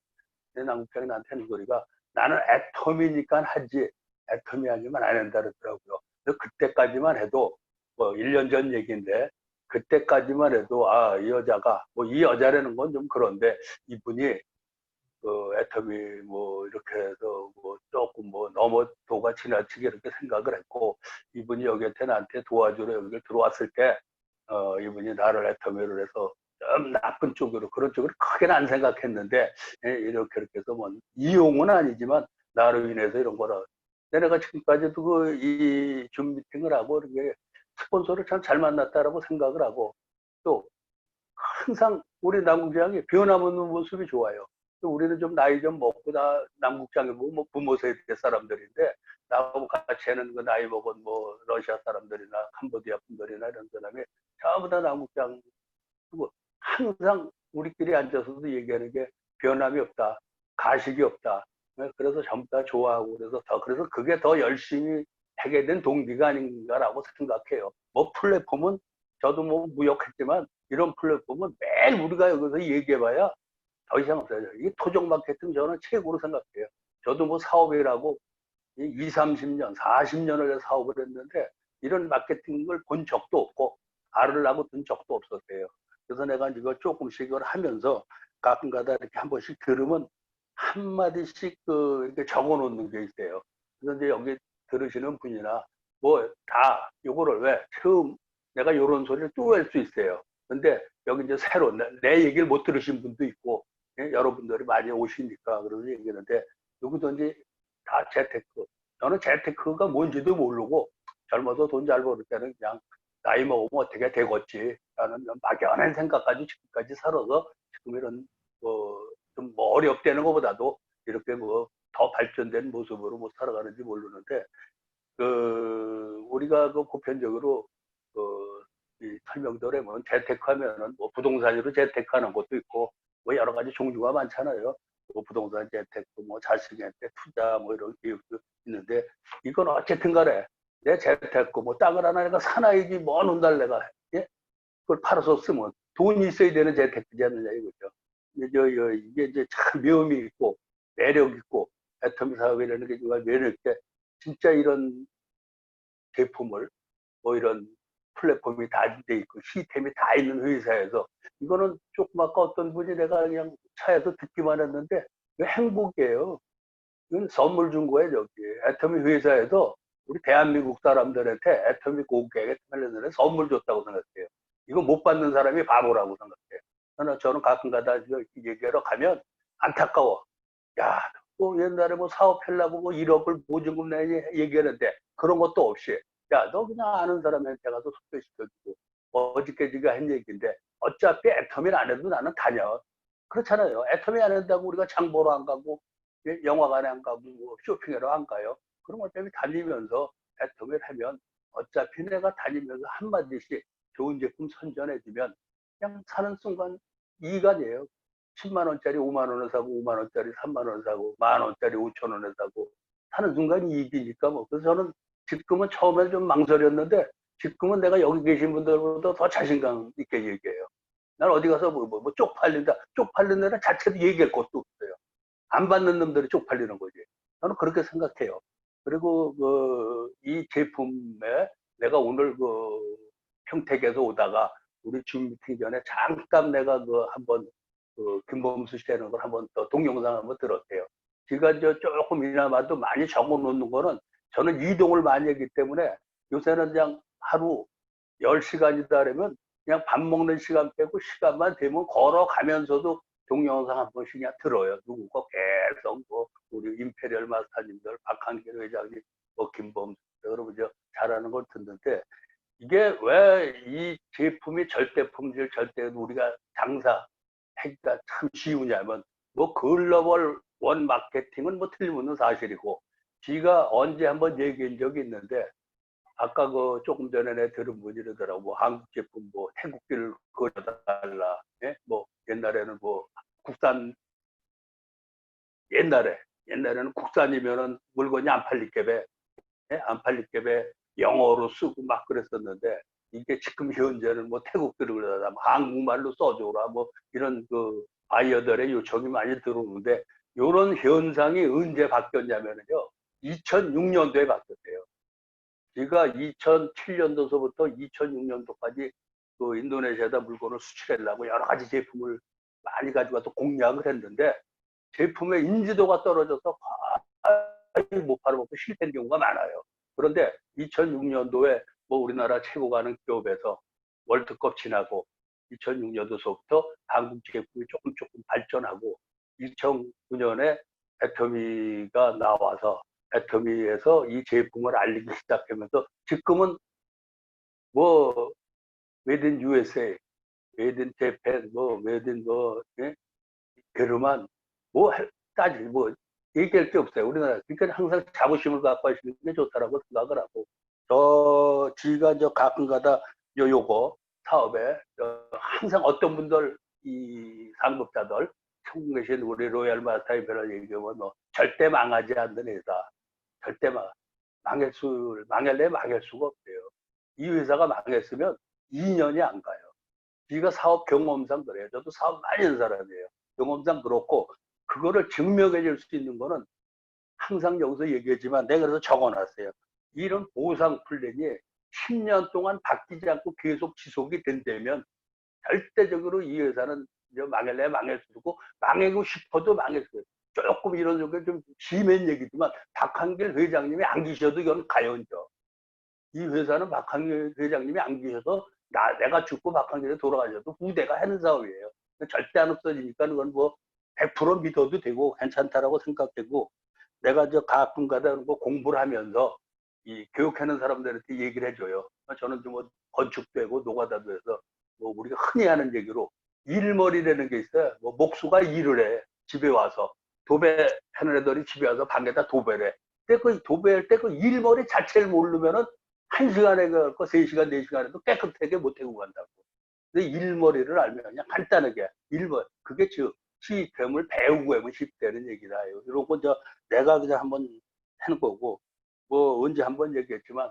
근데 남국장이 나한테 하는 소리가 나는 애터미니까 하지 애터미 아니면 안 한다 그러더라고요. 그래서 그때까지만 해도 1년 전 얘기인데 그때까지만 해도 이 여자가 이 여자라는 건 좀 그런데 이분이 애터미 이렇게 해서 조금 너무 도가 지나치게 이렇게 생각을 했고 이분이 여기한테 나한테 도와주러 여기 들어왔을 때 이분이 나를 애터미를 해서 좀 나쁜 쪽으로 그런 쪽으로 크게는 안 생각했는데 이렇게 해서 이용은 아니지만 나로 인해서 이런 거라 내가 지금까지도 이 줌 미팅을 하고 이렇게 스폰서를 참 잘 만났다라고 생각을 하고 또 항상 우리 남국장이 변함없는 모습이 좋아요. 또 우리는 좀 나이 좀 먹고 남국장이 부모 세대 사람들인데 나하고 같이 하는 나이 먹은 러시아 사람들이나 캄보디아 분들이나 이런 사람이 전부 다 남국장 항상 우리끼리 앉아서도 얘기하는 게 변함이 없다, 가식이 없다. 그래서 전부 다 좋아하고 그래서 그게 더 열심히 하게 된 동기가 아닌가라고 생각해요. 플랫폼은 저도 무역했지만 이런 플랫폼은 매일 우리가 여기서 얘기해봐야 더 이상 없어요. 이 토종 마케팅 저는 최고로 생각해요. 저도 사업이라고 20-30년, 40년을 사업을 했는데 이런 마케팅을 본 적도 없고 알으려고 든 적도 없었어요. 그래서 내가 이거 조금씩 이걸 하면서 가끔가다 이렇게 한 번씩 들으면 한마디씩 이렇게 적어 놓는 게 있어요. 그래서 이제 여기 들으시는 분이나 다 요거를 왜 처음 내가 요런 소리를 또 할 수 있어요. 근데 여기 이제 새로 내 얘기를 못 들으신 분도 있고 여러분들이 많이 오시니까 그러서 얘기하는데 누구든지 다 재테크. 저는 재테크가 뭔지도 모르고 젊어서 돈 잘 벌을 때는 그냥 나이 먹으면 어떻게 되겠지 라는 막연한 생각까지 지금까지 살아서 지금 이런 좀 어렵다는 것보다도 이렇게 더 발전된 모습으로 살아가는지 모르는데 우리가 보편적으로 이 설명들에 재테크하면은 부동산으로 재테크하는 것도 있고 여러 가지 종류가 많잖아요. 부동산 재테크, 자식한테 투자 이런 기업도 있는데 이건 어쨌든 간에 내 재테크 땅을 하나 내가 사놔야지 먼 달 내가 그걸 팔아서 쓰면 돈이 있어야 되는 재테크지 않느냐 이거죠. 이게 이제 참 묘미 있고 매력 있고 애터미 사업이라는 게 정말 매력 있게 진짜 이런 제품을 이런 플랫폼이 다 돼 있고 시스템이 다 있는 회사에서 이거는 조금 아까 어떤 분이 내가 그냥 차에서 듣기만 했는데 이거 행복이에요. 이건 선물 준 거예요. 저기 애터미 회사에서 우리 대한민국 사람들한테 애터미 고객에 선물 줬다고 생각해요. 이거 못 받는 사람이 바보라고 생각해요. 저는 가끔가다 얘기하러 가면 안타까워. 야, 옛날에 사업하려고 1억을 보증금 내니 얘기하는데 그런 것도 없이 야, 너 그냥 아는 사람한테 가서 소개시켜주고 어저께 네가 한 얘기인데 어차피 애터미를 안 해도 나는 다녀. 그렇잖아요. 애터미 안 한다고 우리가 장 보러 안 가고 영화관에 안 가고 쇼핑하러 안 가요. 그럼 어차피 다니면서 애터미를 하면 어차피 내가 다니면서 한마디씩 좋은 제품 선전해주면 그냥 사는 순간 이익 아니에요. 10만 원짜리 5만 원을 사고 5만 원짜리 3만 원 사고 10,000원짜리 5,000원을 사고 사는 순간 이익이니까 그래서 저는 지금은 처음에 좀 망설였는데 지금은 내가 여기 계신 분들보다 더 자신감 있게 얘기해요. 난 어디 가서 뭐 쪽팔린다. 쪽팔린다는 자체도 얘기할 것도 없어요. 안 받는 놈들이 쪽팔리는 거지. 저는 그렇게 생각해요. 그리고 이 제품에 내가 오늘 평택에서 오다가 우리 줌 미팅 전에 잠깐 내가 한번 김범수 씨 하는 걸 한번 더 동영상 한번 들었대요. 제가 조금이나마도 많이 적어 놓는 거는 저는 이동을 많이 했기 때문에 요새는 그냥 하루 10시간이다 그러면 그냥 밥 먹는 시간 빼고 시간만 되면 걸어가면서도 동영상 한 번씩 그냥 들어요. 누구가 계속 우리 임페리얼 마스터님들, 박한길 회장님, 김범수 여러분 잘하는 걸 듣는데 이게 왜 이 제품이 절대 품질, 절대 우리가 장사하기가 참 쉬우냐면 글로벌 원 마케팅은 틀림없는 사실이고 지가 언제 한번 얘기한 적이 있는데 아까 조금 전에 내 들은 분이 이러더라고. 한국 제품 태국기를 그려달라. 예? 옛날에는 국산 옛날에는 국산이면은 물건이 안 팔리게배 예? 안 팔리게배 영어로 쓰고 막 그랬었는데 이게 지금 현재는 태국기를 그려달라. 한국말로 써줘라. 이런 바이어들의 요청이 많이 들어오는데 이런 현상이 언제 바뀌었냐면요. 2006년도에 바뀌었대요. 제가 2007년도서부터 2006년도까지 인도네시아에다 물건을 수출하려고 여러 가지 제품을 많이 가지고 와서 공략을 했는데 제품의 인지도가 떨어져서 거의 못 팔아먹고 실패한 경우가 많아요. 그런데 2006년도에 우리나라 최고 가는 기업에서 월드컵 지나고 2006년도서부터 한국 제품이 조금 발전하고 2009년에 애터미가 나와서 애터미에서 이 제품을 알리기 시작하면서 지금은 메이드 인 USA, 메이드 인 재팬, 메이드 인 예? 게르만 얘기할 게 없어요. 우리나라. 그러니까 항상 자부심을 갖고 하시는 게 좋다라고 생각을 하고 지가 가끔가다 요거 사업에 항상 어떤 분들 이 상급자들 천국 계신 우리 로얄 마스터이별을 얘기하면 절대 망하지 않는 회사. 절대 망할래 망할 수가 없대요. 이 회사가 망했으면 2년이 안 가요. 네가 사업 경험상 그래요. 저도 사업 많이 하는 사람이에요. 경험상 그렇고 그거를 증명해 줄 수 있는 거는 항상 여기서 얘기했지만 내가 그래서 적어놨어요. 이런 보상 플랜이 10년 동안 바뀌지 않고 계속 지속이 된다면 절대적으로 이 회사는 망할래 망할 수 있고 망하고 싶어도 망할 수 있어요. 조금 이런 쪽에 좀 심한 얘기지만 박한길 회장님이 안 계셔도 이건 가연죠. 이 회사는 박한길 회장님이 안 계셔서 내가 죽고 박한길이 돌아가셔도 후대가 하는 사업이에요. 절대 안 없어지니까 그건 100% 믿어도 되고 괜찮다라고 생각되고 내가 가끔가다 공부를 하면서 이 교육하는 사람들한테 얘기를 해줘요. 저는 좀 건축되고 노가다도 해서 우리가 흔히 하는 얘기로 일머리라는 게 있어요. 목수가 일을 해. 집에 와서 도배하는 애들이 집에 와서 방에다 도배를 해. 근데 그 도배할 때 그 일머리 자체를 모르면은 1시간에 그 3시간, 4시간에도 깨끗하게 못 해고 간다고. 근데 일머리를 알면 그냥 간단하게 일머리 그게 시스템을 배우고 하면 쉽다는 얘기라요. 이런 거 내가 그냥 한번 하는 거고 언제 한번 얘기했지만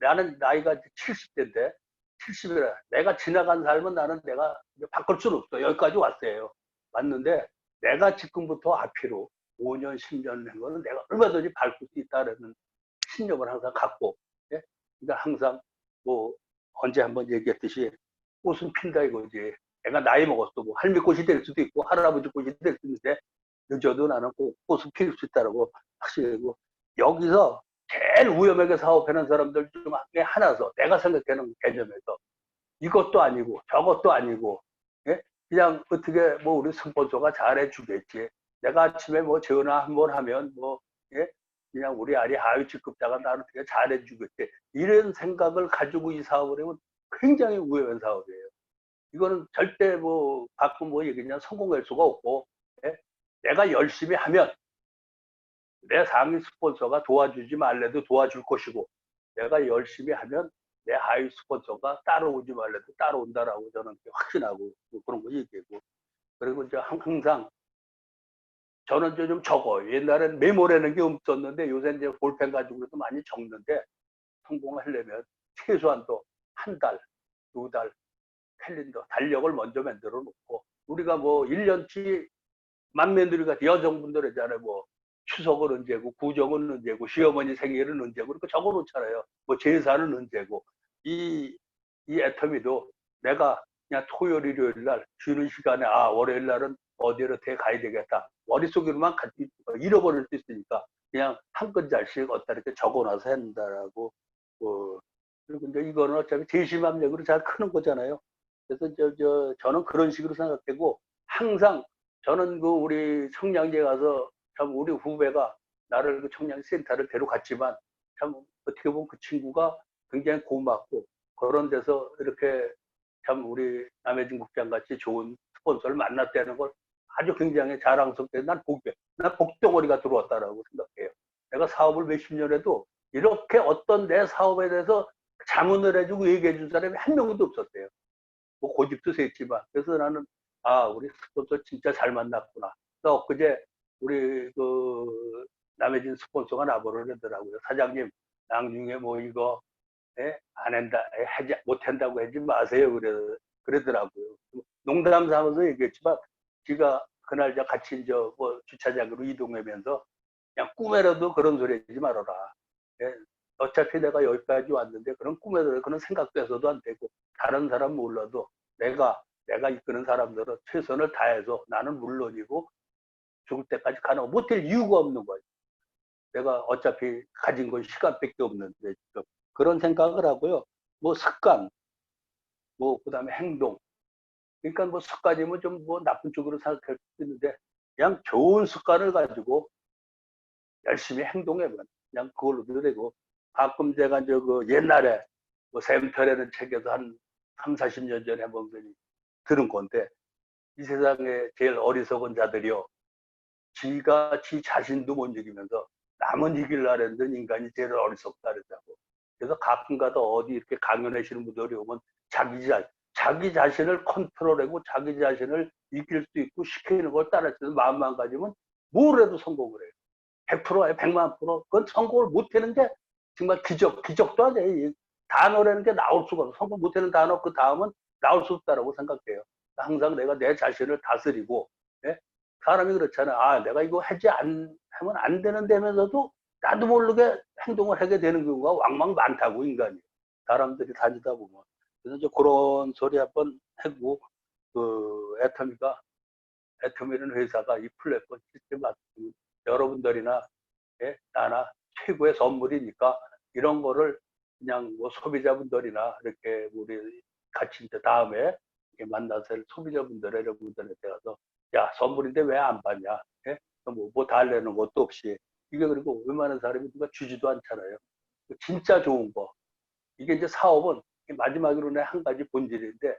나는 나이가 70대인데 70이라 내가 지나간 삶은 내가 바꿀 수는 없어. 여기까지 왔어요. 왔는데 내가 지금부터 앞으로 5년, 10년 한 거는 내가 얼마든지 바꿀 수 있다는 신념을 항상 갖고 예? 그러니까 항상 언제 한번 얘기했듯이 꽃은 핀다 이거지. 내가 나이 먹었어. 할미꽃이 될 수도 있고 할아버지 꽃이 될 수도 있는데 늦어도 나는 꼭 꽃은 필 수 있다라고 확실하고 여기서 제일 위험하게 사업하는 사람들 중에 하나서 내가 생각하는 개념에서 이것도 아니고 저것도 아니고 예? 그냥 어떻게 우리 스폰서가 잘해주겠지. 내가 아침에 전화 한번 하면 예? 그냥 우리 아리 하위 직급자가 나를 어떻게 잘해주겠지. 이런 생각을 가지고 이 사업을 하면 굉장히 위험한 사업이에요. 이거는 절대 가끔 얘기냐 성공할 수가 없고 예? 내가 열심히 하면 내 상위 스폰서가 도와주지 말래도 도와줄 것이고 내가 열심히 하면 내 하위 스폰서가 따라오지 말래도 따라온다라고 저는 확신하고 그런 거 얘기하고 그리고 이제 항상 저는 좀 적어요. 옛날엔 메모라는 게 없었는데 요새 이제 볼펜 가지고도 많이 적는데 성공하려면 최소한 또 한 달, 두 달 캘린더, 달력을 먼저 만들어 놓고 우리가 뭐 1년치 맏며느리가 여성분들 있잖아요. 뭐 추석은 언제고 구정은 언제고 시어머니 생일은 언제고 그렇게 적어 놓잖아요. 뭐 제사는 언제고 이 애터미도 내가 그냥 토요일 일요일 날 쉬는 시간에 아 월요일 날은 어디로 대 가야 되겠다. 머릿속으로만 잃어버릴 수 있으니까 그냥 한 글자씩 어디다 이렇게 적어놔서 한다라고 그리고 이제 이거는 어차피 재심압력으로 잘 크는 거잖아요. 그래서 저는 그런 식으로 생각하고 항상 저는 그 우리 청량리에 가서 참 우리 후배가 나를 그 청량센터를 데려갔지만 참 어떻게 보면 그 친구가 굉장히 고맙고 그런 데서 이렇게 참 우리 남해진 국장 같이 좋은 스폰서를 만났다는 걸 아주 굉장히 자랑스럽게 난 복덩어리가 들어왔다라고 생각해요. 내가 사업을 몇십 년 해도 이렇게 어떤 내 사업에 대해서 자문을 해주고 얘기해 준 사람이 한 명도 없었대요. 뭐 고집도 셌지만. 그래서 나는 아 우리 스폰서 진짜 잘 만났구나. 또 엊그제 우리 그 남해진 스폰서가 나보러 그러더라고요. 사장님 나중에 뭐 이거 안 한다, 못 한다고 하지 마세요. 그러더라고요. 농담 삼아서 얘기했지만, 지가 그날 같이 이제 뭐 주차장으로 이동하면서 그냥 꿈에라도 그런 소리 하지 말아라. 어차피 내가 여기까지 왔는데 그런 꿈에도 그런 생각도 해서도 안 되고 다른 사람 몰라도 내가 이끄는 사람들은 최선을 다해서 나는 물론이고 죽을 때까지 가는 못할 이유가 없는 거예요. 내가 어차피 가진 건 시간밖에 없는데 지금 그런 생각을 하고요. 뭐 습관, 뭐 그다음에 행동. 그러니까 뭐 습관이면 좀 뭐 나쁜 쪽으로 생각할 수 있는데 그냥 좋은 습관을 가지고 열심히 행동해면 그냥 그걸로도 되고 가끔 제가 그 옛날에 뭐 샘터라는 책에서 한 3, 40년 전에 한번 들은 건데 이 세상에 제일 어리석은 자들이요. 지가 지 자신도 못 이기면서 남은 이기려는 인간이 제일 어리석다 그랬다고. 그래서 가끔가다 어디 이렇게 강연하시는 분들이 오면 자기 자신을 컨트롤하고 자기 자신을 이길 수 있고 시키는 걸 따라쓰는 마음만 가지면 뭘 해도 성공을 해요. 100%에 100만 %. 그건 성공을 못하는데 정말 기적도 아니에요. 단어라는 게 나올 수가 없어. 성공 못하는 단어 그 다음은 나올 수 없다라고 생각해요. 항상 내가 내 자신을 다스리고 사람이 그렇잖아. 아, 내가 이거 하면 안 되는데면서도 나도 모르게 행동을 하게 되는 경우가 왕왕 많다고, 인간이. 사람들이 다니다 보면. 그래서 이제 그런 소리 한번 하고, 애터미라는 회사가 이 플랫폼 시스템 맞추고 여러분들이나, 나나 최고의 선물이니까 이런 거를 그냥 뭐 소비자분들이나 이렇게 우리 같이 이제 다음에 만나서 소비자분들, 여러분들한테 가서 야, 선물인데 왜 안 받냐? 뭐 달래는 것도 없이. 이게 그리고 웬만한 사람이 누가 주지도 않잖아요. 진짜 좋은 거. 이게 이제 사업은 마지막으로는 한 가지 본질인데,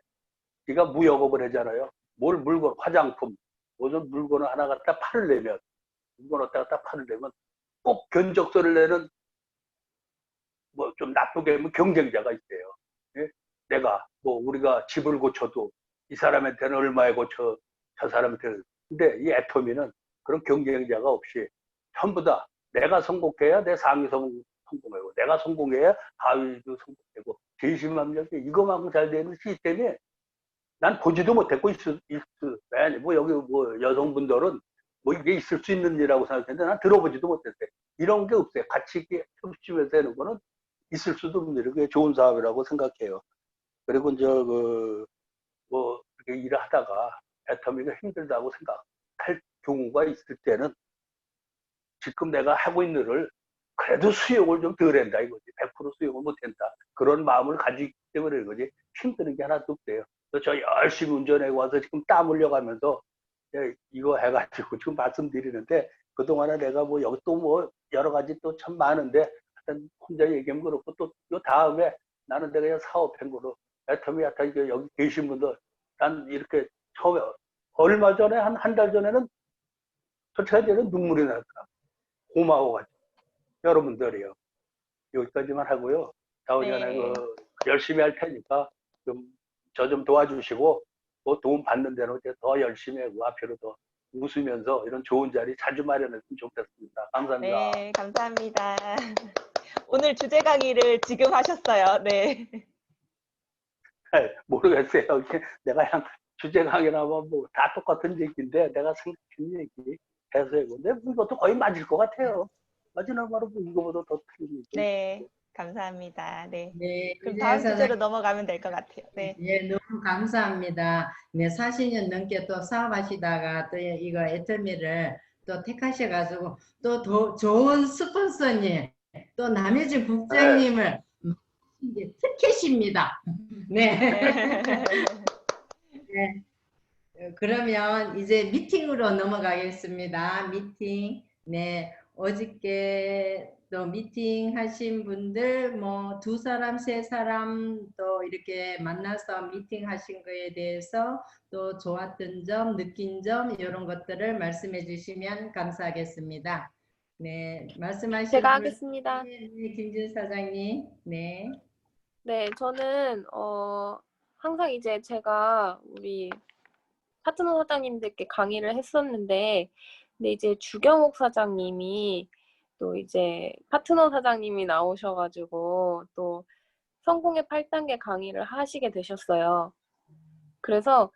네가 무역업을 하잖아요. 물건, 화장품, 무슨 물건을 하나 갖다 팔으려면, 물건 갖다 팔으려면 꼭 견적서를 내는 뭐 좀 나쁘게 하면 경쟁자가 있대요. 내가 뭐 우리가 집을 고쳐도 이 사람한테는 얼마에 고쳐, 저 사람한테는. 근데 이 애터미는 그런 경쟁자가 없이 전부 다 내가 성공해야 내 상위 성공하고 내가 성공해야 하위도 성공하고 재심압력이 이거만큼 잘 되는 시스템이 난 보지도 못했고 뭐 여기 뭐 여성분들은 뭐 이게 있을 수 있는 일이라고 생각했는데 난 들어보지도 못했어요. 이런 게 없어요. 같이 이렇게 협심해서 하는 거는 있을 수도 없는 일. 그게 좋은 사업이라고 생각해요. 그리고 이제 뭐 이렇게 일을 하다가 애터미가 힘들다고 생각할 경우가 있을 때는 지금 내가 하고 있는 일을 그래도 수용을 좀 덜 한다 이거지. 100% 수용을 못 한다. 그런 마음을 가지기 때문에 이거지. 힘드는 게 하나도 없대요. 저 열심히 운전하고 와서 지금 땀 흘려가면서 이거 해가지고 지금 말씀드리는데 그동안에 내가 뭐 여기 또 뭐 여러 가지 또 참 많은데 하여튼 혼자 얘기하면 그렇고 또 요 다음에 나는 내가 그냥 사업한 거로 애터미 하여튼 여기 계신 분들 난 이렇게 처음에 얼마 전에 한 달 전에는 솔직히 저는 눈물이 나더라. 고마워가지고 여러분들이요. 여기까지만 하고요. 다음번에 네. 열심히 할 테니까 좀 저 좀 도와주시고 또 도움 받는 대로 이제 더 열심히 하고 앞으로 더 웃으면서 이런 좋은 자리 자주 마련했으면 좋겠습니다. 감사합니다. 네, 감사합니다. 오늘 주제 강의를 지금 하셨어요. 네. 모르겠어요. 내가 그냥 주제 강의라면 뭐 다 똑같은 얘기인데 내가 생각한 얘기 해서요. 근데 이것도 거의 맞을 것 같아요. 맞으나 바로 뭐 이거보다 더 틀린 얘기. 네, 감사합니다. 네. 네, 그럼 이제 다음 사장님, 주제로 넘어가면 될 것 같아요. 네. 예, 너무 감사합니다. 네, 40년 넘게 또 사업하시다가 또 이거 애터미를 또 택하셔가지고 또 더 좋은 스폰서님, 또 남해진 국장님을 이제 특혜십니다. 네. 네. 그러면 이제 미팅으로 넘어가겠습니다. 미팅. 네. 어저께 또 미팅 하신 분들 뭐 2사람, 3사람 또 이렇게 만나서 미팅 하신 거에 대해서 또 좋았던 점, 느낀 점 이런 것들을 말씀해 주시면 감사하겠습니다. 네. 말씀하실 제가 분- 하겠습니다. 네, 김진 사장님. 네. 네, 저는 항상 이제 제가 우리 파트너 사장님들께 강의를 했었는데, 근데 이제 주경옥 사장님이 또 이제 파트너 사장님이 나오셔가지고 또 성공의 8단계 강의를 하시게 되셨어요. 그래서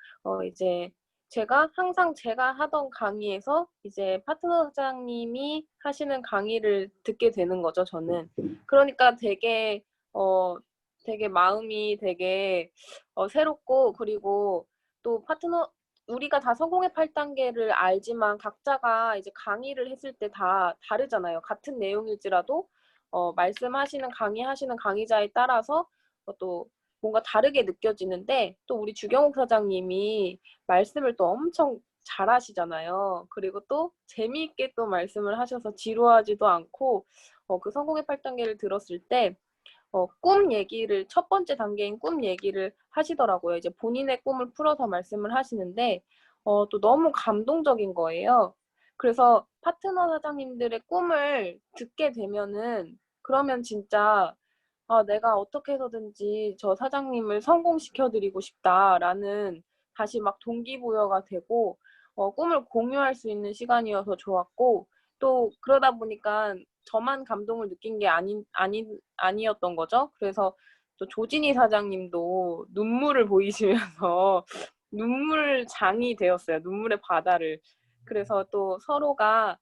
이제 제가 항상 제가 하던 강의에서 이제 파트너 사장님이 하시는 강의를 듣게 되는 거죠, 저는. 그러니까 되게 되게 마음이 되게 새롭고, 그리고 또 우리가 다 성공의 8단계를 알지만 각자가 이제 강의를 했을 때 다 다르잖아요. 같은 내용일지라도 말씀하시는 강의하시는 강의자에 따라서 또 뭔가 다르게 느껴지는데, 또 우리 주경욱 사장님이 말씀을 또 엄청 잘하시잖아요. 그리고 또 재미있게 또 말씀을 하셔서 지루하지도 않고, 그 성공의 8단계를 들었을 때 꿈 얘기를, 첫 번째 단계인 꿈 얘기를 하시더라고요. 이제 본인의 꿈을 풀어서 말씀을 하시는데 또 너무 감동적인 거예요. 그래서 파트너 사장님들의 꿈을 듣게 되면은, 그러면 진짜 내가 어떻게 해서든지 저 사장님을 성공시켜드리고 싶다라는 다시 막 동기부여가 되고 꿈을 공유할 수 있는 시간이어서 좋았고, 또 그러다 보니까 저만 감동을 느낀 게 아니었던 거죠. 그래서 또 조진희 사장님도 눈물을 보이시면서 눈물장이 되었어요. 눈물의 바다를. 그래서 또 서로가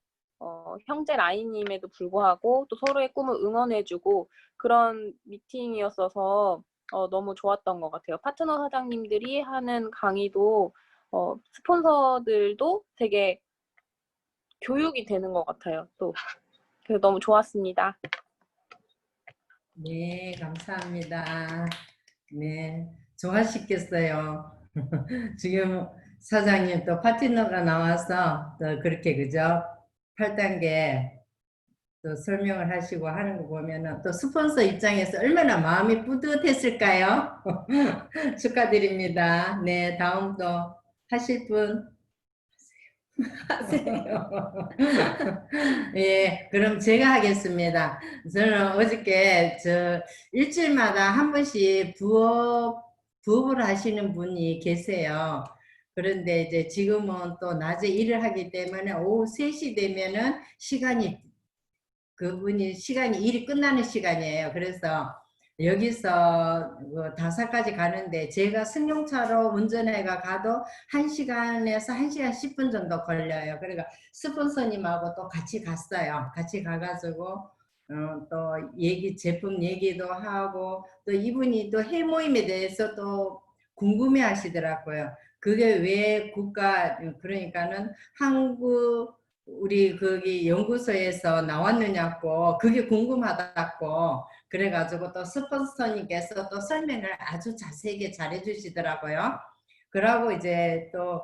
형제 라인임에도 불구하고 또 서로의 꿈을 응원해주고 그런 미팅이었어서 너무 좋았던 것 같아요. 파트너 사장님들이 하는 강의도 스폰서들도 되게 교육이 되는 것 같아요. 또 그래서 너무 좋았습니다. 네, 감사합니다. 네, 좋아하시겠어요. 지금 사장님 또 파트너가 나와서 또 그렇게 그죠? 8단계 또 설명을 하시고 하는 거 보면은 또 스폰서 입장에서 얼마나 마음이 뿌듯했을까요? 축하드립니다. 네, 다음 또 하실 분. 예, 그럼 제가 하겠습니다. 저는 어저께 일주일마다 한 번씩 부업을 하시는 분이 계세요. 그런데 이제 지금은 또 낮에 일을 하기 때문에 오후 3시 되면은 시간이 일이 끝나는 시간이에요. 그래서 여기서 다사까지 가는데 제가 승용차로 운전해가 가도 1시간에서 1시간 10분 정도 걸려요. 그러니까 스폰서님하고 또 같이 갔어요. 같이 가가지고 또 제품 얘기도 하고 또 이분이 또 해모임에 대해서 또 궁금해 하시더라고요. 그게 왜 그러니까는 우리 거기 연구소에서 나왔느냐고 그게 궁금하다고 그래가지고 또 스폰서님께서 또 설명을 아주 자세하게 잘해 주시더라고요. 그러고 이제 또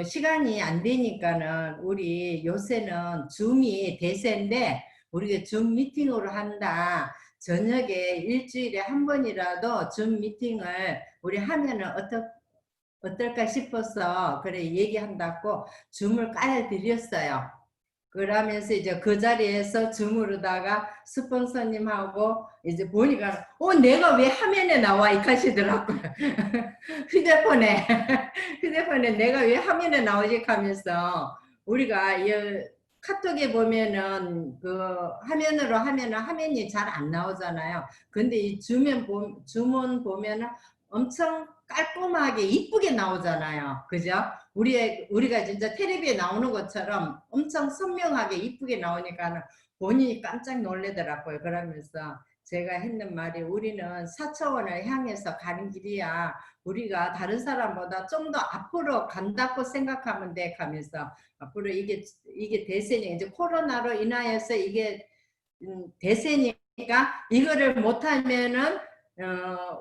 시간이 안 되니까는 우리 요새는 줌이 대세인데 우리가 줌 미팅으로 한다. 저녁에 일주일에 한 번이라도 줌 미팅을 우리 하면은 어떨까 싶어서 그래 얘기한다고 줌을 깔아드렸어요. 그러면서 이제 그 자리에서 줌으로다가 스폰서님하고 이제 보니까 내가 왜 화면에 나와 이 하시더라고요. 휴대폰에 내가 왜 화면에 나오지 하면서 우리가 이 카톡에 보면은 그 화면으로 하면은 화면이 잘 안 나오잖아요. 근데 이 주문 보면은 엄청 깔끔하게 이쁘게 나오잖아요. 그죠? 우리가 진짜 텔레비에 나오는 것처럼 엄청 선명하게 이쁘게 나오니까 본인이 깜짝 놀래더라고요. 그러면서 제가 했는 말이 우리는 4차원을 향해서 가는 길이야. 우리가 다른 사람보다 좀 더 앞으로 간다고 생각하면 돼. 하면서 앞으로 이게 대세니 이제 코로나로 인하여서 이게 대세니까 이거를 못하면은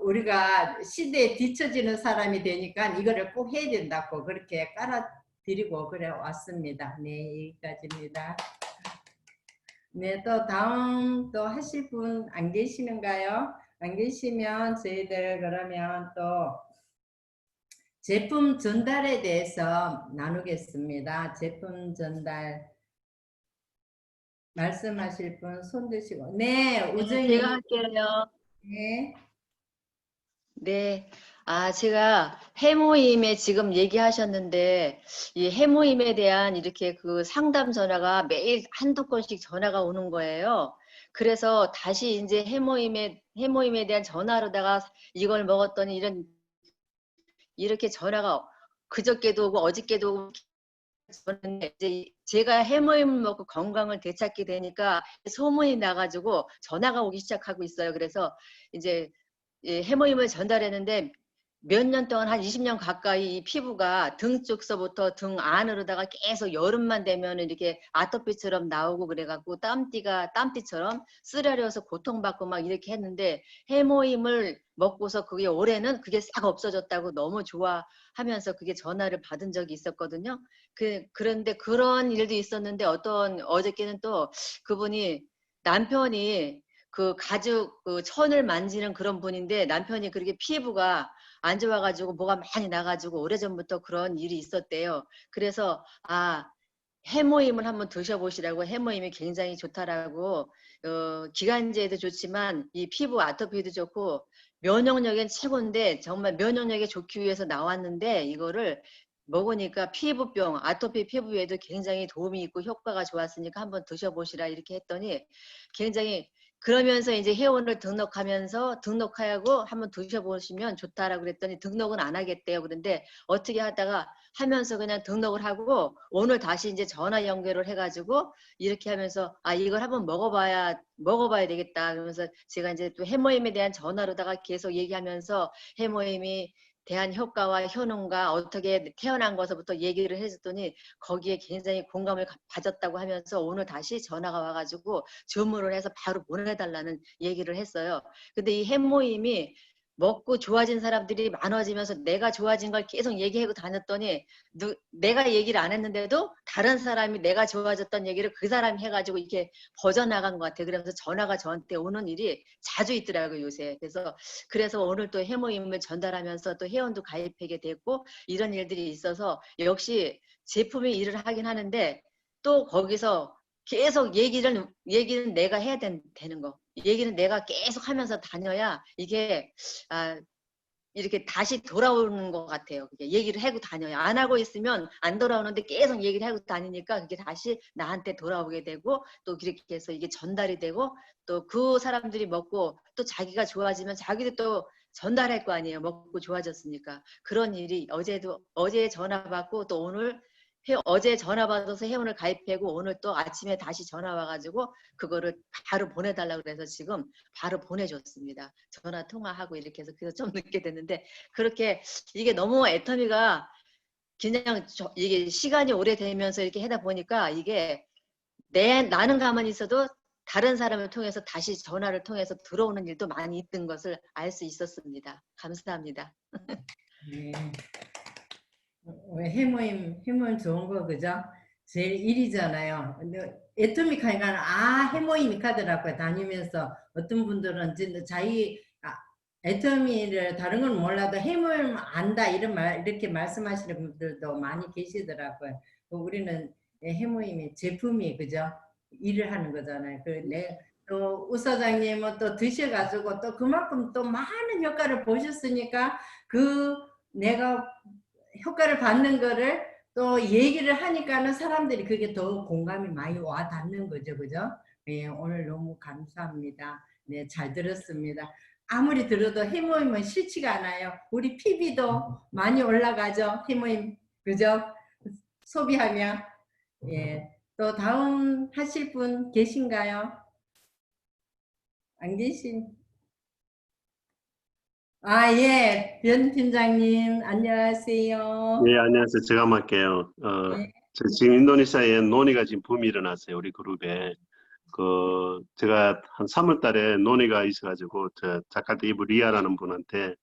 우리가 시대에 뒤처지는 사람이 되니까 이거를 꼭 해야 된다고 그렇게 깔아드리고 그래 왔습니다. 네, 여기까지입니다. 네, 또 다음 또 하실 분 안 계시는가요? 안 계시면 저희들 그러면 또 제품 전달에 대해서 나누겠습니다. 제품 전달 말씀하실 분 손 드시고. 네, 우정이. 제가 할게요. 네. 네. 제가 해모임에 지금 얘기하셨는데, 이 해모임에 대한 이렇게 그 상담 전화가 매일 한두 건씩 전화가 오는 거예요. 그래서 다시 이제 해모임에 대한 전화로다가 이걸 먹었더니 이렇게 전화가 그저께도 오고 어저께도 오고 저는 이제 제가 해모임을 먹고 건강을 되찾게 되니까 소문이 나가지고 전화가 오기 시작하고 있어요. 그래서 이제 해모임을 전달했는데 몇 년 동안 한 20년 가까이 이 피부가 등 쪽서부터 등 안으로다가 계속 여름만 되면 이렇게 아토피처럼 나오고 그래갖고 땀띠처럼 쓰라려서 고통받고 막 이렇게 했는데 해모임을 먹고서 그게 올해는 그게 싹 없어졌다고 너무 좋아하면서 그게 전화를 받은 적이 있었거든요. 그런데 그런 일도 있었는데 어저께는 또 그분이 남편이 그 가죽 그 천을 만지는 그런 분인데 남편이 그렇게 피부가 안 좋아가지고 뭐가 많이 나가지고 오래전부터 그런 일이 있었대요. 그래서 해모임을 한번 드셔보시라고 해모임이 굉장히 좋다라고 기관지에도 좋지만 이 피부 아토피도 좋고 면역력엔 최고인데 정말 면역력에 좋기 위해서 나왔는데 이거를 먹으니까 아토피 피부에도 굉장히 도움이 있고 효과가 좋았으니까 한번 드셔보시라 이렇게 했더니 굉장히 그러면서 이제 회원을 등록하고 한번 드셔보시면 좋다라고 그랬더니 등록은 안 하겠대요. 그런데 어떻게 하다가 하면서 그냥 등록을 하고 오늘 다시 이제 전화 연결을 해가지고 이렇게 하면서 이걸 한번 먹어봐야 되겠다. 그러면서 제가 이제 또 해모임에 대한 전화로다가 계속 얘기하면서 해모임이 대한 효과와 효능과 어떻게 태어난 것부터 얘기를 해줬더니 거기에 굉장히 공감을 가졌다고 하면서 오늘 다시 전화가 와가지고 주문을 해서 바로 보내달라는 얘기를 했어요. 근데 이 해모임이 먹고 좋아진 사람들이 많아지면서 내가 좋아진 걸 계속 얘기하고 다녔더니 내가 얘기를 안 했는데도 다른 사람이 내가 좋아졌던 얘기를 그 사람이 해가지고 이렇게 퍼져나간 것 같아요. 그래서 전화가 저한테 오는 일이 자주 있더라고요, 요새. 그래서 오늘 또 해모임을 전달하면서 또 회원도 가입하게 됐고 이런 일들이 있어서 역시 제품이 일을 하긴 하는데 또 거기서 계속 얘기는 내가 해야 되는 거. 얘기는 내가 계속 하면서 다녀야 이게 이렇게 다시 돌아오는 것 같아요. 그게 얘기를 하고 다녀요. 안 하고 있으면 안 돌아오는데 계속 얘기를 하고 다니니까 그게 다시 나한테 돌아오게 되고 또 그렇게 해서 이게 전달이 되고 또 그 사람들이 먹고 또 자기가 좋아지면 자기도 또 전달할 거 아니에요. 먹고 좋아졌으니까. 그런 일이 어제 전화 받고 또 오늘 어제 전화 받아서 회원을 가입하고 오늘 또 아침에 다시 전화 와가지고 그거를 바로 보내달라고 그래서 지금 바로 보내줬습니다. 전화 통화하고 이렇게 해서 그래서 좀 늦게 됐는데 그렇게 이게 너무 애터미가 그냥 이게 시간이 오래되면서 이렇게 하다 보니까 이게 나는 가만히 있어도 다른 사람을 통해서 다시 전화를 통해서 들어오는 일도 많이 있던 것을 알 수 있었습니다. 감사합니다. 네. 해모임 좋은 거 그죠? 제일 일이잖아요. 애터미 가니까 해모임이 가더라고요. 다니면서 어떤 분들은 이제 자기 애터미를 다른 건 몰라도 해모임 안다 이렇게 말씀하시는 분들도 많이 계시더라고요. 우리는 해모임이 제품이 그죠? 일을 하는 거잖아요. 또 우사장님은 또 드셔가지고 또 그만큼 또 많은 효과를 보셨으니까 내가 효과를 받는 거를 또 얘기를 하니까는 사람들이 그게 더 공감이 많이 와 닿는 거죠. 그죠? 예, 오늘 너무 감사합니다. 네, 잘 들었습니다. 아무리 들어도 해모임은 싫지가 않아요. 우리 PB도 많이 올라가죠. 해모임. 그죠? 소비하면. 예. 또 다음 하실 분 계신가요? 안 계신? 아, 예. 변 팀장님, 안녕하세요. 네, 안녕하세요. 제가 한번 할게요. 네. 지금 인도네시아에 논의가 지금 붐이 일어났어요. 우리 그룹에. 제가 한 3월 달에 논의가 있어가지고, 자카르타 이브 리아라는 분한테,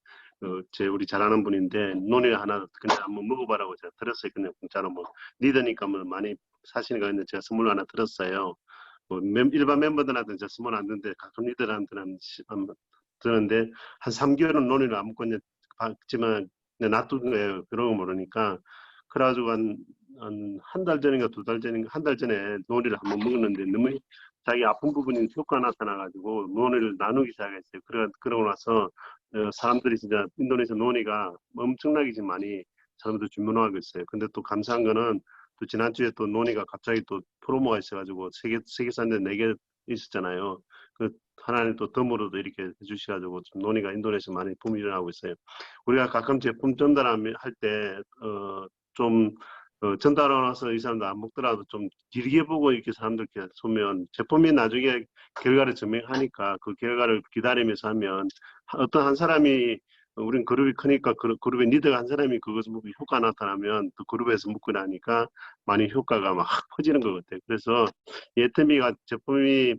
우리 잘하는 분인데, 논의 하나 그냥 한번 먹어봐라고 제가 들었어요. 그냥 공짜로 뭐, 리더니까 뭐 많이 사시니까 근데 제가 선물 하나 들었어요. 일반 멤버들한테는 제가 선물 안 드는데, 가끔 리더한테는 드는데, 한 3개월은 논의를 안 먹고 이제 봤지만, 놔둔 거예요. 그런 거 모르니까. 그래가지고 한 달 전인가 2달 전인가 한 달 전에 논의를 한번 먹었는데 너무 자기 아픈 부분이 효과가 나타나가지고 논의를 나누기 시작했어요. 그러고 나서 사람들이 진짜 인도네시아 논의가 엄청나게 지금 많이 사람들 주문하고 있어요. 근데 또 감사한 거는 또 지난주에 또 논의가 갑자기 또 프로모가 있어가지고 세계사인데 4개 있었잖아요. 하나는 또 덤으로도 이렇게 해주셔가지고 좀 논의가 인도네시아 많이 붐이 일어나고 있어요. 우리가 가끔 제품 전달할 때, 전달하고 나서 이 사람들 안 먹더라도 좀 길게 보고 이렇게 사람들께 쏘면 제품이 나중에 결과를 증명하니까 그 결과를 기다리면서 하면 어떤 한 사람이 우린 그룹이 크니까 그룹의 리더가 한 사람이 그것을 먹고 효과 나타나면 또 그룹에서 먹고 나니까 많이 효과가 막 퍼지는 것 같아요. 그래서 예태미가 제품이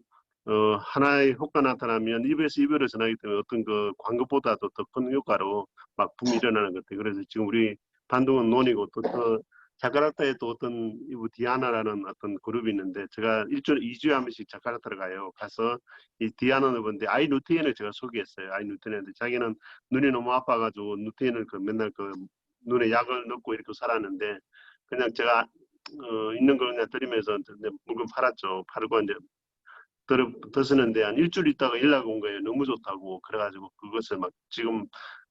하나의 효과 나타나면 입에서 입으로 전하기 때문에 어떤 그 광고보다도 더 큰 효과로 막 붐이 일어나는 것 같아요. 그래서 지금 우리 반동은 논이고 또 자카르타에 또 어떤 디아나라는 어떤 그룹이 있는데 제가 2주에 한 번씩 자카르타를 가요. 가서 이 디아나는 건데 아이 루테인을 제가 소개했어요. 아이 루테인인데 자기는 눈이 너무 아파가지고 루테인을 맨날 눈에 약을 넣고 이렇게 살았는데 그냥 제가 있는 걸 그냥 드리면서 물건 팔았죠. 팔고 이제 드시는데 한 일주일 있다가 연락 온 거예요. 너무 좋다고. 그래가지고 그것을 막 지금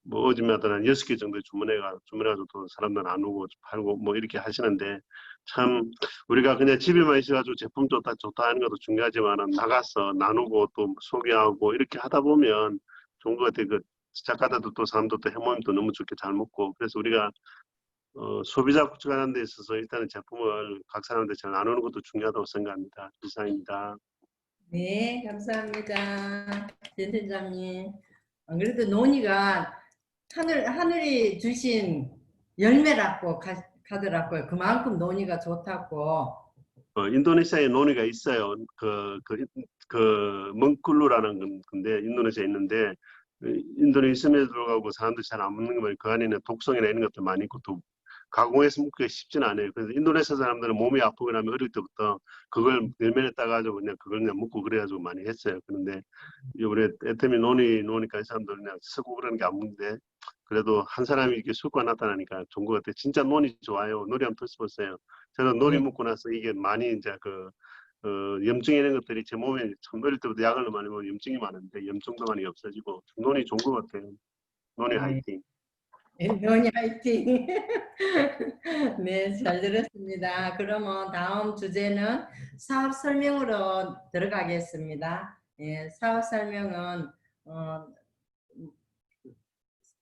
뭐 어제마다 한 6개 정도 주문해가지고 또 사람들 나누고 팔고 뭐 이렇게 하시는데 참 우리가 그냥 집에만 있어가지고 제품 좋다 하는 것도 중요하지만은 나가서 나누고 또 소개하고 이렇게 하다 보면 좋은 것 같아요. 자카르타도 또 사람들도 해모임도 너무 좋게 잘 먹고 그래서 우리가 소비자 구축하는 데 있어서 일단은 제품을 각 사람들 잘 나누는 것도 중요하다고 생각합니다. 이상입니다. 네, 감사합니다. 변 팀장님. 안 그래도 논의가 하늘이 주신 열매라고 가더라고요. 그만큼 논의가 좋다고. 인도네시아에 논의가 있어요. 멍클루라는 건데, 인도네시아에 있는데, 인도네시아에 들어가고 사람들이 잘 안 먹는 거면 그 안에는 독성이나 이런 것도 많이 있고, 또 가공해서 먹기가 쉽지는 않아요. 그래서 인도네시아 사람들은 몸이 아프고 나면 어릴 때부터 그걸 열매를 따가지고 그걸 그냥 먹고 그래가지고 많이 했어요. 그런데 우리 애터미 노니까 이 사람들은 그냥 쓰고 그러는 게 안 먹는데, 그래도 한 사람이 이렇게 효과 나타나니까 좋은 것 같아요. 진짜 논이 좋아요. 놀이 한번 드셔보세요. 제가 놀이 먹고 나서 이게 많이 이제 염증 이런 것들이 제 몸에 참 어릴 때부터 약을 많이 먹으면 염증이 많은데 염증도 많이 없어지고 논이 좋은 것 같아요. 논이 화이팅. 논의 화이팅. 네, 잘 들었습니다. 그러면 다음 주제는 사업 설명으로 들어가겠습니다. 예, 사업 설명은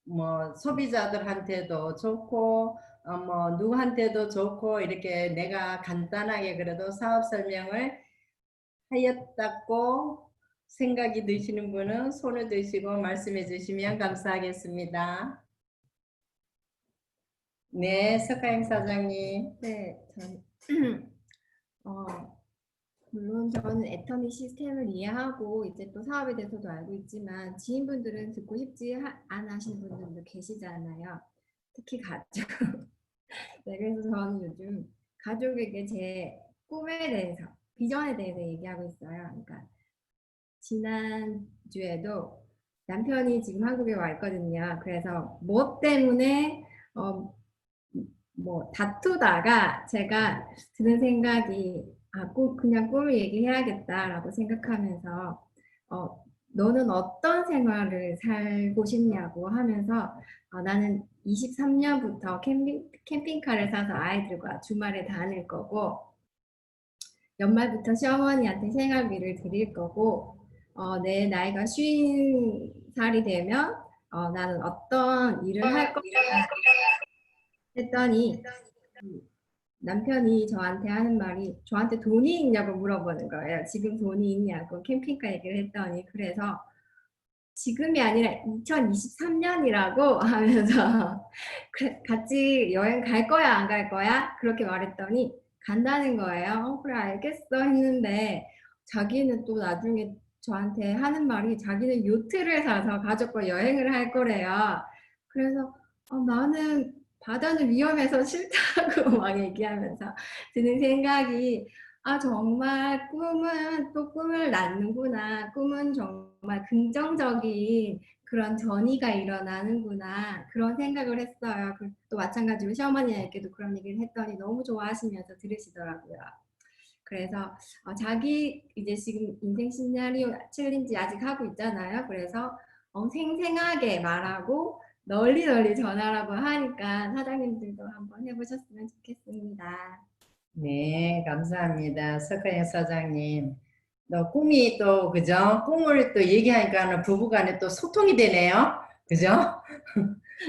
뭐 소비자들한테도 좋고 뭐 누구한테도 좋고 이렇게 내가 간단하게 그래도 사업 설명을 하였다고 생각이 드시는 분은 손을 드시고 말씀해 주시면 감사하겠습니다. 네, 석하영 사장님. 네, 물론 저는 애터미 시스템을 이해하고 이제 또 사업에 대해서도 알고 있지만 지인분들은 듣고 싶지 않아 하시는 분들도 계시잖아요. 특히 가족. 네, 그래서 저는 요즘 가족에게 제 꿈에 대해서, 비전에 대해서 얘기하고 있어요. 그러니까 지난주에도 남편이 지금 한국에 와 있거든요. 그래서 뭐 때문에 뭐 다투다가 제가 드는 생각이 그냥 꿈을 얘기해야겠다라고 생각하면서 너는 어떤 생활을 살고 싶냐고 하면서 나는 23년부터 캠핑카를 사서 아이들과 주말에 다닐 거고, 연말부터 시어머니한테 생활비를 드릴 거고, 내 나이가 50살이 되면 나는 어떤 일을 할 거냐 했더니 남편이 저한테 하는 말이, 저한테 돈이 있냐고 물어보는 거예요. 지금 돈이 있냐고 캠핑카 얘기를 했더니, 그래서 지금이 아니라 2023년이라고 하면서 그래, 같이 여행 갈 거야 안 갈 거야? 그렇게 말했더니 간다는 거예요. 그래 알겠어 했는데, 자기는 또 나중에 저한테 하는 말이 자기는 요트를 사서 가족과 여행을 할 거래요. 그래서 나는 바다는 위험해서 싫다고 막 얘기하면서 드는 생각이, 정말 꿈은 또 꿈을 낳는구나. 꿈은 정말 긍정적인 그런 전이가 일어나는구나. 그런 생각을 했어요. 또 마찬가지로 시어머니에게도 그런 얘기를 했더니 너무 좋아하시면서 들으시더라고요. 그래서 자기 이제 지금 인생 시나리오 챌린지 아직 하고 있잖아요. 그래서 생생하게 말하고 널리 전하라고 하니까 사장님들도 한번 해보셨으면 좋겠습니다. 네, 감사합니다. 석하영 사장님. 또 꿈이 또, 그죠? 꿈을 또 얘기하니까 부부간에 또 소통이 되네요. 그죠?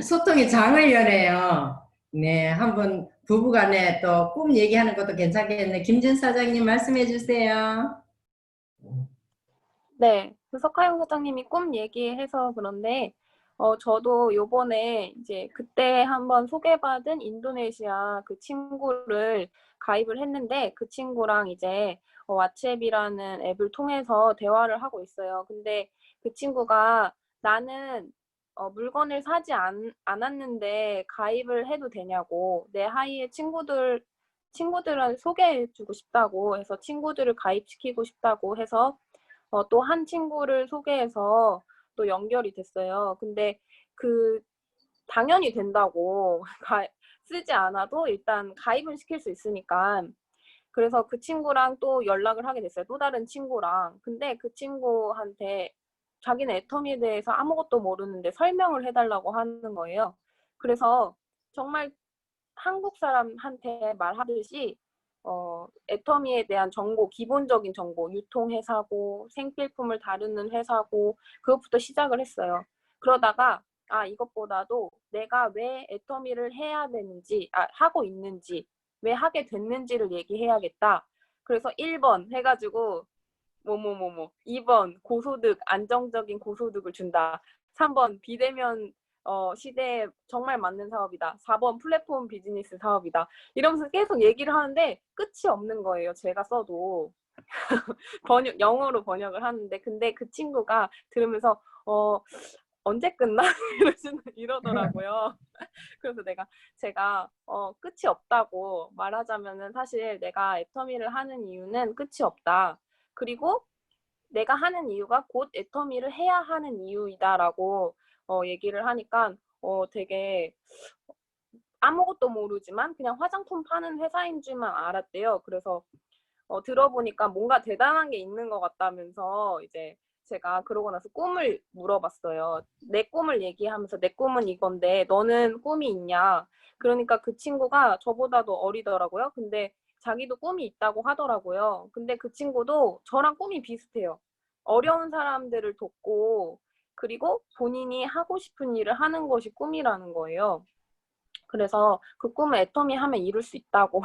소통이 장을 여네요. 네, 한번 부부간에 또 꿈 얘기하는 것도 괜찮겠네. 김진 사장님 말씀해 주세요. 네, 그 석하영 사장님이 꿈 얘기해서 그런데 저도 요번에 이제 그때 한번 소개받은 인도네시아 그 친구를 가입을 했는데, 그 친구랑 이제 왓츠앱이라는 앱을 통해서 대화를 하고 있어요. 근데 그 친구가 나는 물건을 사지 않았는데 가입을 해도 되냐고, 내 하이에 친구들을 소개해주고 싶다고 해서 친구들을 가입시키고 싶다고 해서 또 한 친구를 소개해서 또 연결이 됐어요. 근데 당연히 된다고 쓰지 않아도 일단 가입은 시킬 수 있으니까. 그래서 그 친구랑 또 연락을 하게 됐어요. 또 다른 친구랑. 근데 그 친구한테 자기는 애터미에 대해서 아무것도 모르는데 설명을 해달라고 하는 거예요. 그래서 정말 한국 사람한테 말하듯이 애터미에 대한 정보, 기본적인 정보, 유통회사고 생필품을 다루는 회사고 그것부터 시작을 했어요. 그러다가 이것보다도 내가 왜 애터미를 해야 되는지, 하고 있는지, 왜 하게 됐는지를 얘기해야겠다. 그래서 1번 해가지고 2번 고소득, 안정적인 고소득을 준다. 3번 비대면 시대에 정말 맞는 사업이다. 4번 플랫폼 비즈니스 사업이다. 이러면서 계속 얘기를 하는데 끝이 없는 거예요. 제가 써도. 영어로 번역을 하는데, 근데 그 친구가 들으면서 언제 끝나? 이러더라고요. 그래서 제가 끝이 없다고 말하자면은, 사실 내가 애터미를 하는 이유는 끝이 없다. 그리고 내가 하는 이유가 곧 애터미를 해야 하는 이유이다라고 얘기를 하니까 되게 아무것도 모르지만 그냥 화장품 파는 회사인 줄만 알았대요. 그래서 들어보니까 뭔가 대단한 게 있는 것 같다면서 이제 제가 그러고 나서 꿈을 물어봤어요. 내 꿈을 얘기하면서 내 꿈은 이건데 너는 꿈이 있냐? 그러니까 그 친구가 저보다도 어리더라고요. 근데 자기도 꿈이 있다고 하더라고요. 근데 그 친구도 저랑 꿈이 비슷해요. 어려운 사람들을 돕고 그리고 본인이 하고 싶은 일을 하는 것이 꿈이라는 거예요. 그래서 그 꿈을 애터미 하면 이룰 수 있다고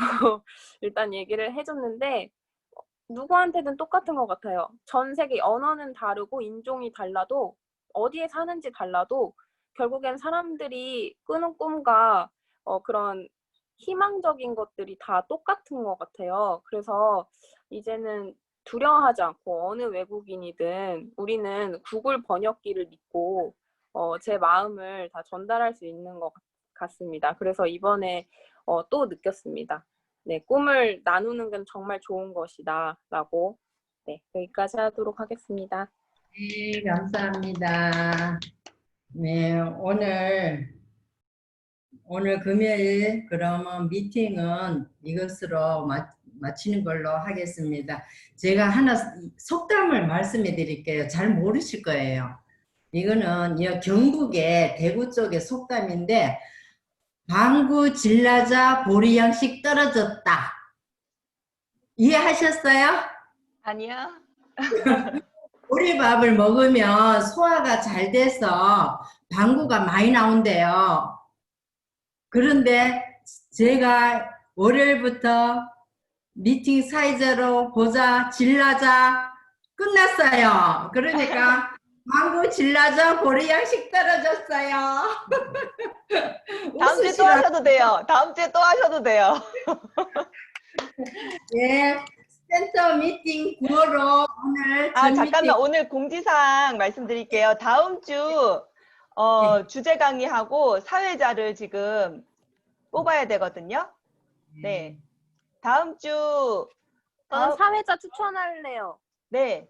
일단 얘기를 해줬는데, 누구한테든 똑같은 것 같아요. 전 세계 언어는 다르고 인종이 달라도 어디에 사는지 달라도 결국엔 사람들이 꾸는 꿈과 그런 희망적인 것들이 다 똑같은 것 같아요. 그래서 이제는 두려워하지 않고 어느 외국인이든 우리는 구글 번역기를 믿고 제 마음을 다 전달할 수 있는 것 같습니다. 그래서 이번에 또 느꼈습니다. 네, 꿈을 나누는 건 정말 좋은 것이다 라고. 네, 여기까지 하도록 하겠습니다. 네, 감사합니다. 네, 오늘 금요일 그러면 미팅은 이것으로 마치는 걸로 하겠습니다. 제가 하나 속담을 말씀해 드릴게요. 잘 모르실 거예요. 이거는 경북의 대구 쪽의 속담인데, 방구 질라자 보리 양식 떨어졌다. 이해하셨어요? 아니요. 보리밥을 먹으면 소화가 잘 돼서 방구가 많이 나온대요. 그런데 제가 월요일부터 미팅 사이즈로 보자, 질라자 끝났어요. 그러니까 방구 질라자 보리 양식 떨어졌어요. 다음 주에 또 하셔도 돼요. 다음 주에 또 하셔도 돼요. 예, 센터 미팅 9월로 오늘 아, 전 잠깐만. 미팅 오늘 공지사항 말씀드릴게요. 다음 주 주제 강의하고 사회자를 지금 뽑아야 되거든요. 네. 다음 주 저는 다음- 사회자 추천할래요. 네.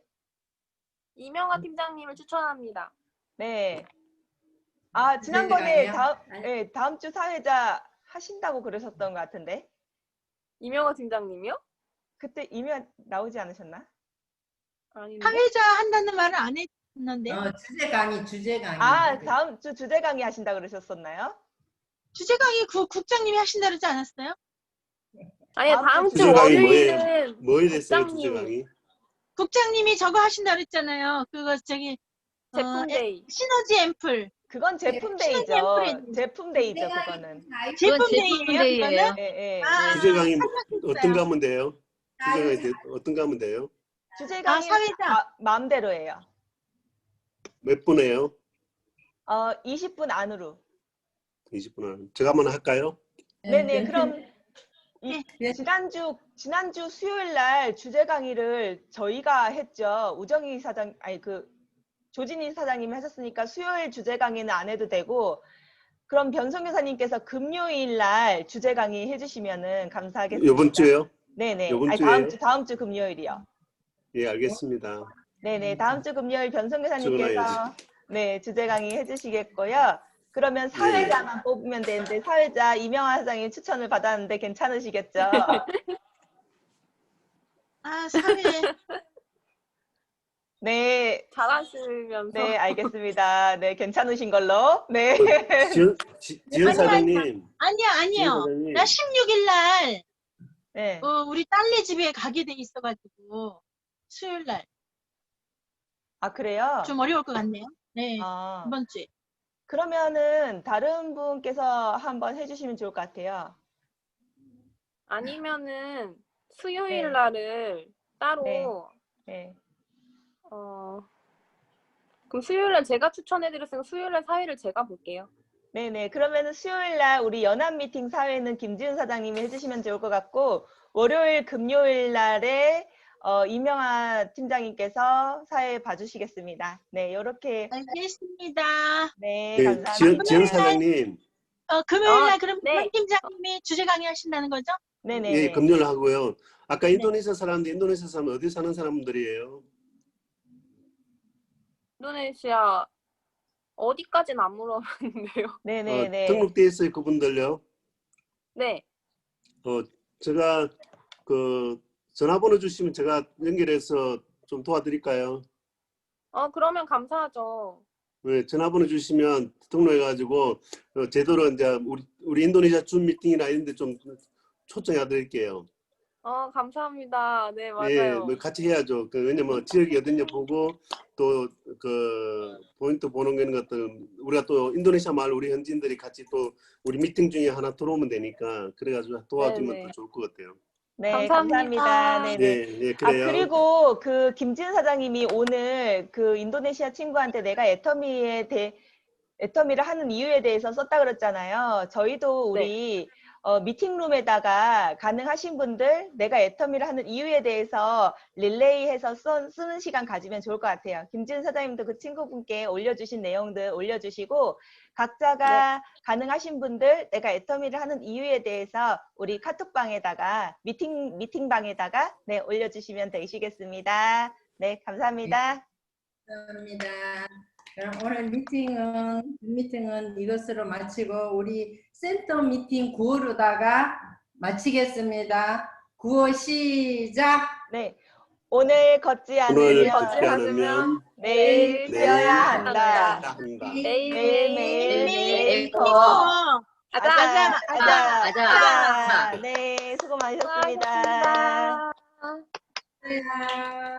이명아 팀장님을 추천합니다. 네. 아, 지난번에 주제가요? 다음 주 사회자 하신다고 그러셨던 것 같은데. 이명아 팀장님이요? 그때 이면 나오지 않으셨나? 아닌데. 사회자 한다는 말을 안 했는데. 주제 강의, 주제 강의. 아, 다음 주 주제 강의 하신다 그러셨었나요? 주제 강의 국장님이 하신다 그러지 않았어요? 아니, 다음 주 주제 강의 월요일은 뭐에 대해서요, 주제 국장님 강의? 국장님이 저거 하신다 그랬잖아요. 그거 저기 제품데이. 시너지 앰플. 그건 제품데이죠. 신혼여행풀이- 제품데이죠, 그거는. 제품데이예요, 제품데이예요. 예, 예. 아, 주제 강의 생각했어요. 어떤 거 하면 돼요? 주제 강의 어떤 거 하면 돼요? 주제 강의 사회자. 마음대로 해요. 몇 분 해요? 20분 안으로. 20분 안. 제가 한번 할까요? 네네. 그럼 네. 지난주 수요일 날 주제 강의를 저희가 했죠. 우정희 사장, 조진희 사장님이 하셨으니까 수요일 주제 강의는 안 해도 되고, 그럼 변성 교사님께서 금요일 날 주제 강의 해주시면은 감사하겠습니다. 이번 주에요? 네네. 이번 아니, 주에요? 다음 주 금요일이요. 예, 알겠습니다. 네네. 다음 주 금요일 변성 교사님께서 출근해야지. 네, 주제 강의 해주시겠고요. 그러면 사회자만 뽑으면 되는데, 사회자 이명아 사장님 추천을 받았는데 괜찮으시겠죠? 아, 사회. 네. 잘하시면서. 네, 알겠습니다. 네, 괜찮으신 걸로. 네. 지연 사장님. 아니요. 지연 사장님. 나 16일 날 네. 우리 딸네 집에 가게 돼 있어가지고 수요일 날 아, 그래요? 좀 어려울 것 같네요. 네, 아, 이번 주에. 그러면은 다른 분께서 한번 해주시면 좋을 것 같아요. 아니면은 수요일 네. 날을 따로 네. 그럼 수요일 날 제가 추천해드렸으니까 수요일 날 사회를 제가 볼게요. 네네. 그러면은 수요일 날 우리 연합 미팅 사회는 김지은 사장님이 해주시면 좋을 것 같고, 월요일, 금요일 날에 이명아 팀장님께서 사회 봐주시겠습니다. 네, 요렇게. 알겠습니다. 네, 네, 감사합니다. 지연 사장님. 금요일 날 그럼 네. 현 팀장님이 주제 강의 하신다는 거죠? 네네. 예, 금요일 하고요. 아까 인도네시아 사람들, 인도네시아 사람 어디 사는 사람들이에요? 인도네시아 어디까지는 안 물어봤는데요. 네네네. 등록돼 있어요, 그분들요. 네. 제가 전화번호 주시면 제가 연결해서 좀 도와드릴까요? 그러면 감사하죠. 네, 전화번호 주시면 등록해가지고 제대로 이제 우리 인도네시아 줌 미팅이나 이런데 좀 초청해드릴게요. 감사합니다. 네, 예, 맞아요. 뭐 같이 해야죠. 왜냐면 지역이 어딘지 보고 또 포인트 보는 거는 것들 우리가 또 인도네시아 말 우리 현지인들이 같이 또 우리 미팅 중에 하나 들어오면 되니까 그래가지고 도와주면 네네. 더 좋을 것 같아요. 네, 감사합니다. 감사합니다. 네네. 예, 그래요. 그리고 그 김지은 사장님이 오늘 그 인도네시아 친구한테 내가 애터미를 하는 이유에 대해서 썼다 그랬잖아요. 저희도 우리 미팅룸에다가 가능하신 분들 내가 애터미를 하는 이유에 대해서 릴레이해서 쓰는 시간 가지면 좋을 것 같아요. 김지은 사장님도 그 친구분께 올려주신 내용들 올려주시고 각자가 가능하신 분들 내가 애터미를 하는 이유에 대해서 우리 카톡방에다가 미팅방에다가 네, 올려주시면 되시겠습니다. 네, 감사합니다. 감사합니다. 그럼 오늘 미팅은 이것으로 마치고 우리 센터 미팅 9호로다가 마치겠습니다. 9호 시작. 네, 오늘 걷지 오늘 않으면 걷지 않으면 내일 뛰어야 한다. 한다. 매일매일 매일 더 아자. 아자. 네, 수고 많으셨습니다. 수고하셨습니다.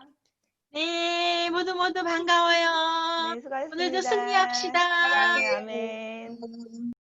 네, 모두 반가워요. 네, 수고하셨습니다. 오늘도 승리합시다. 네, 아멘.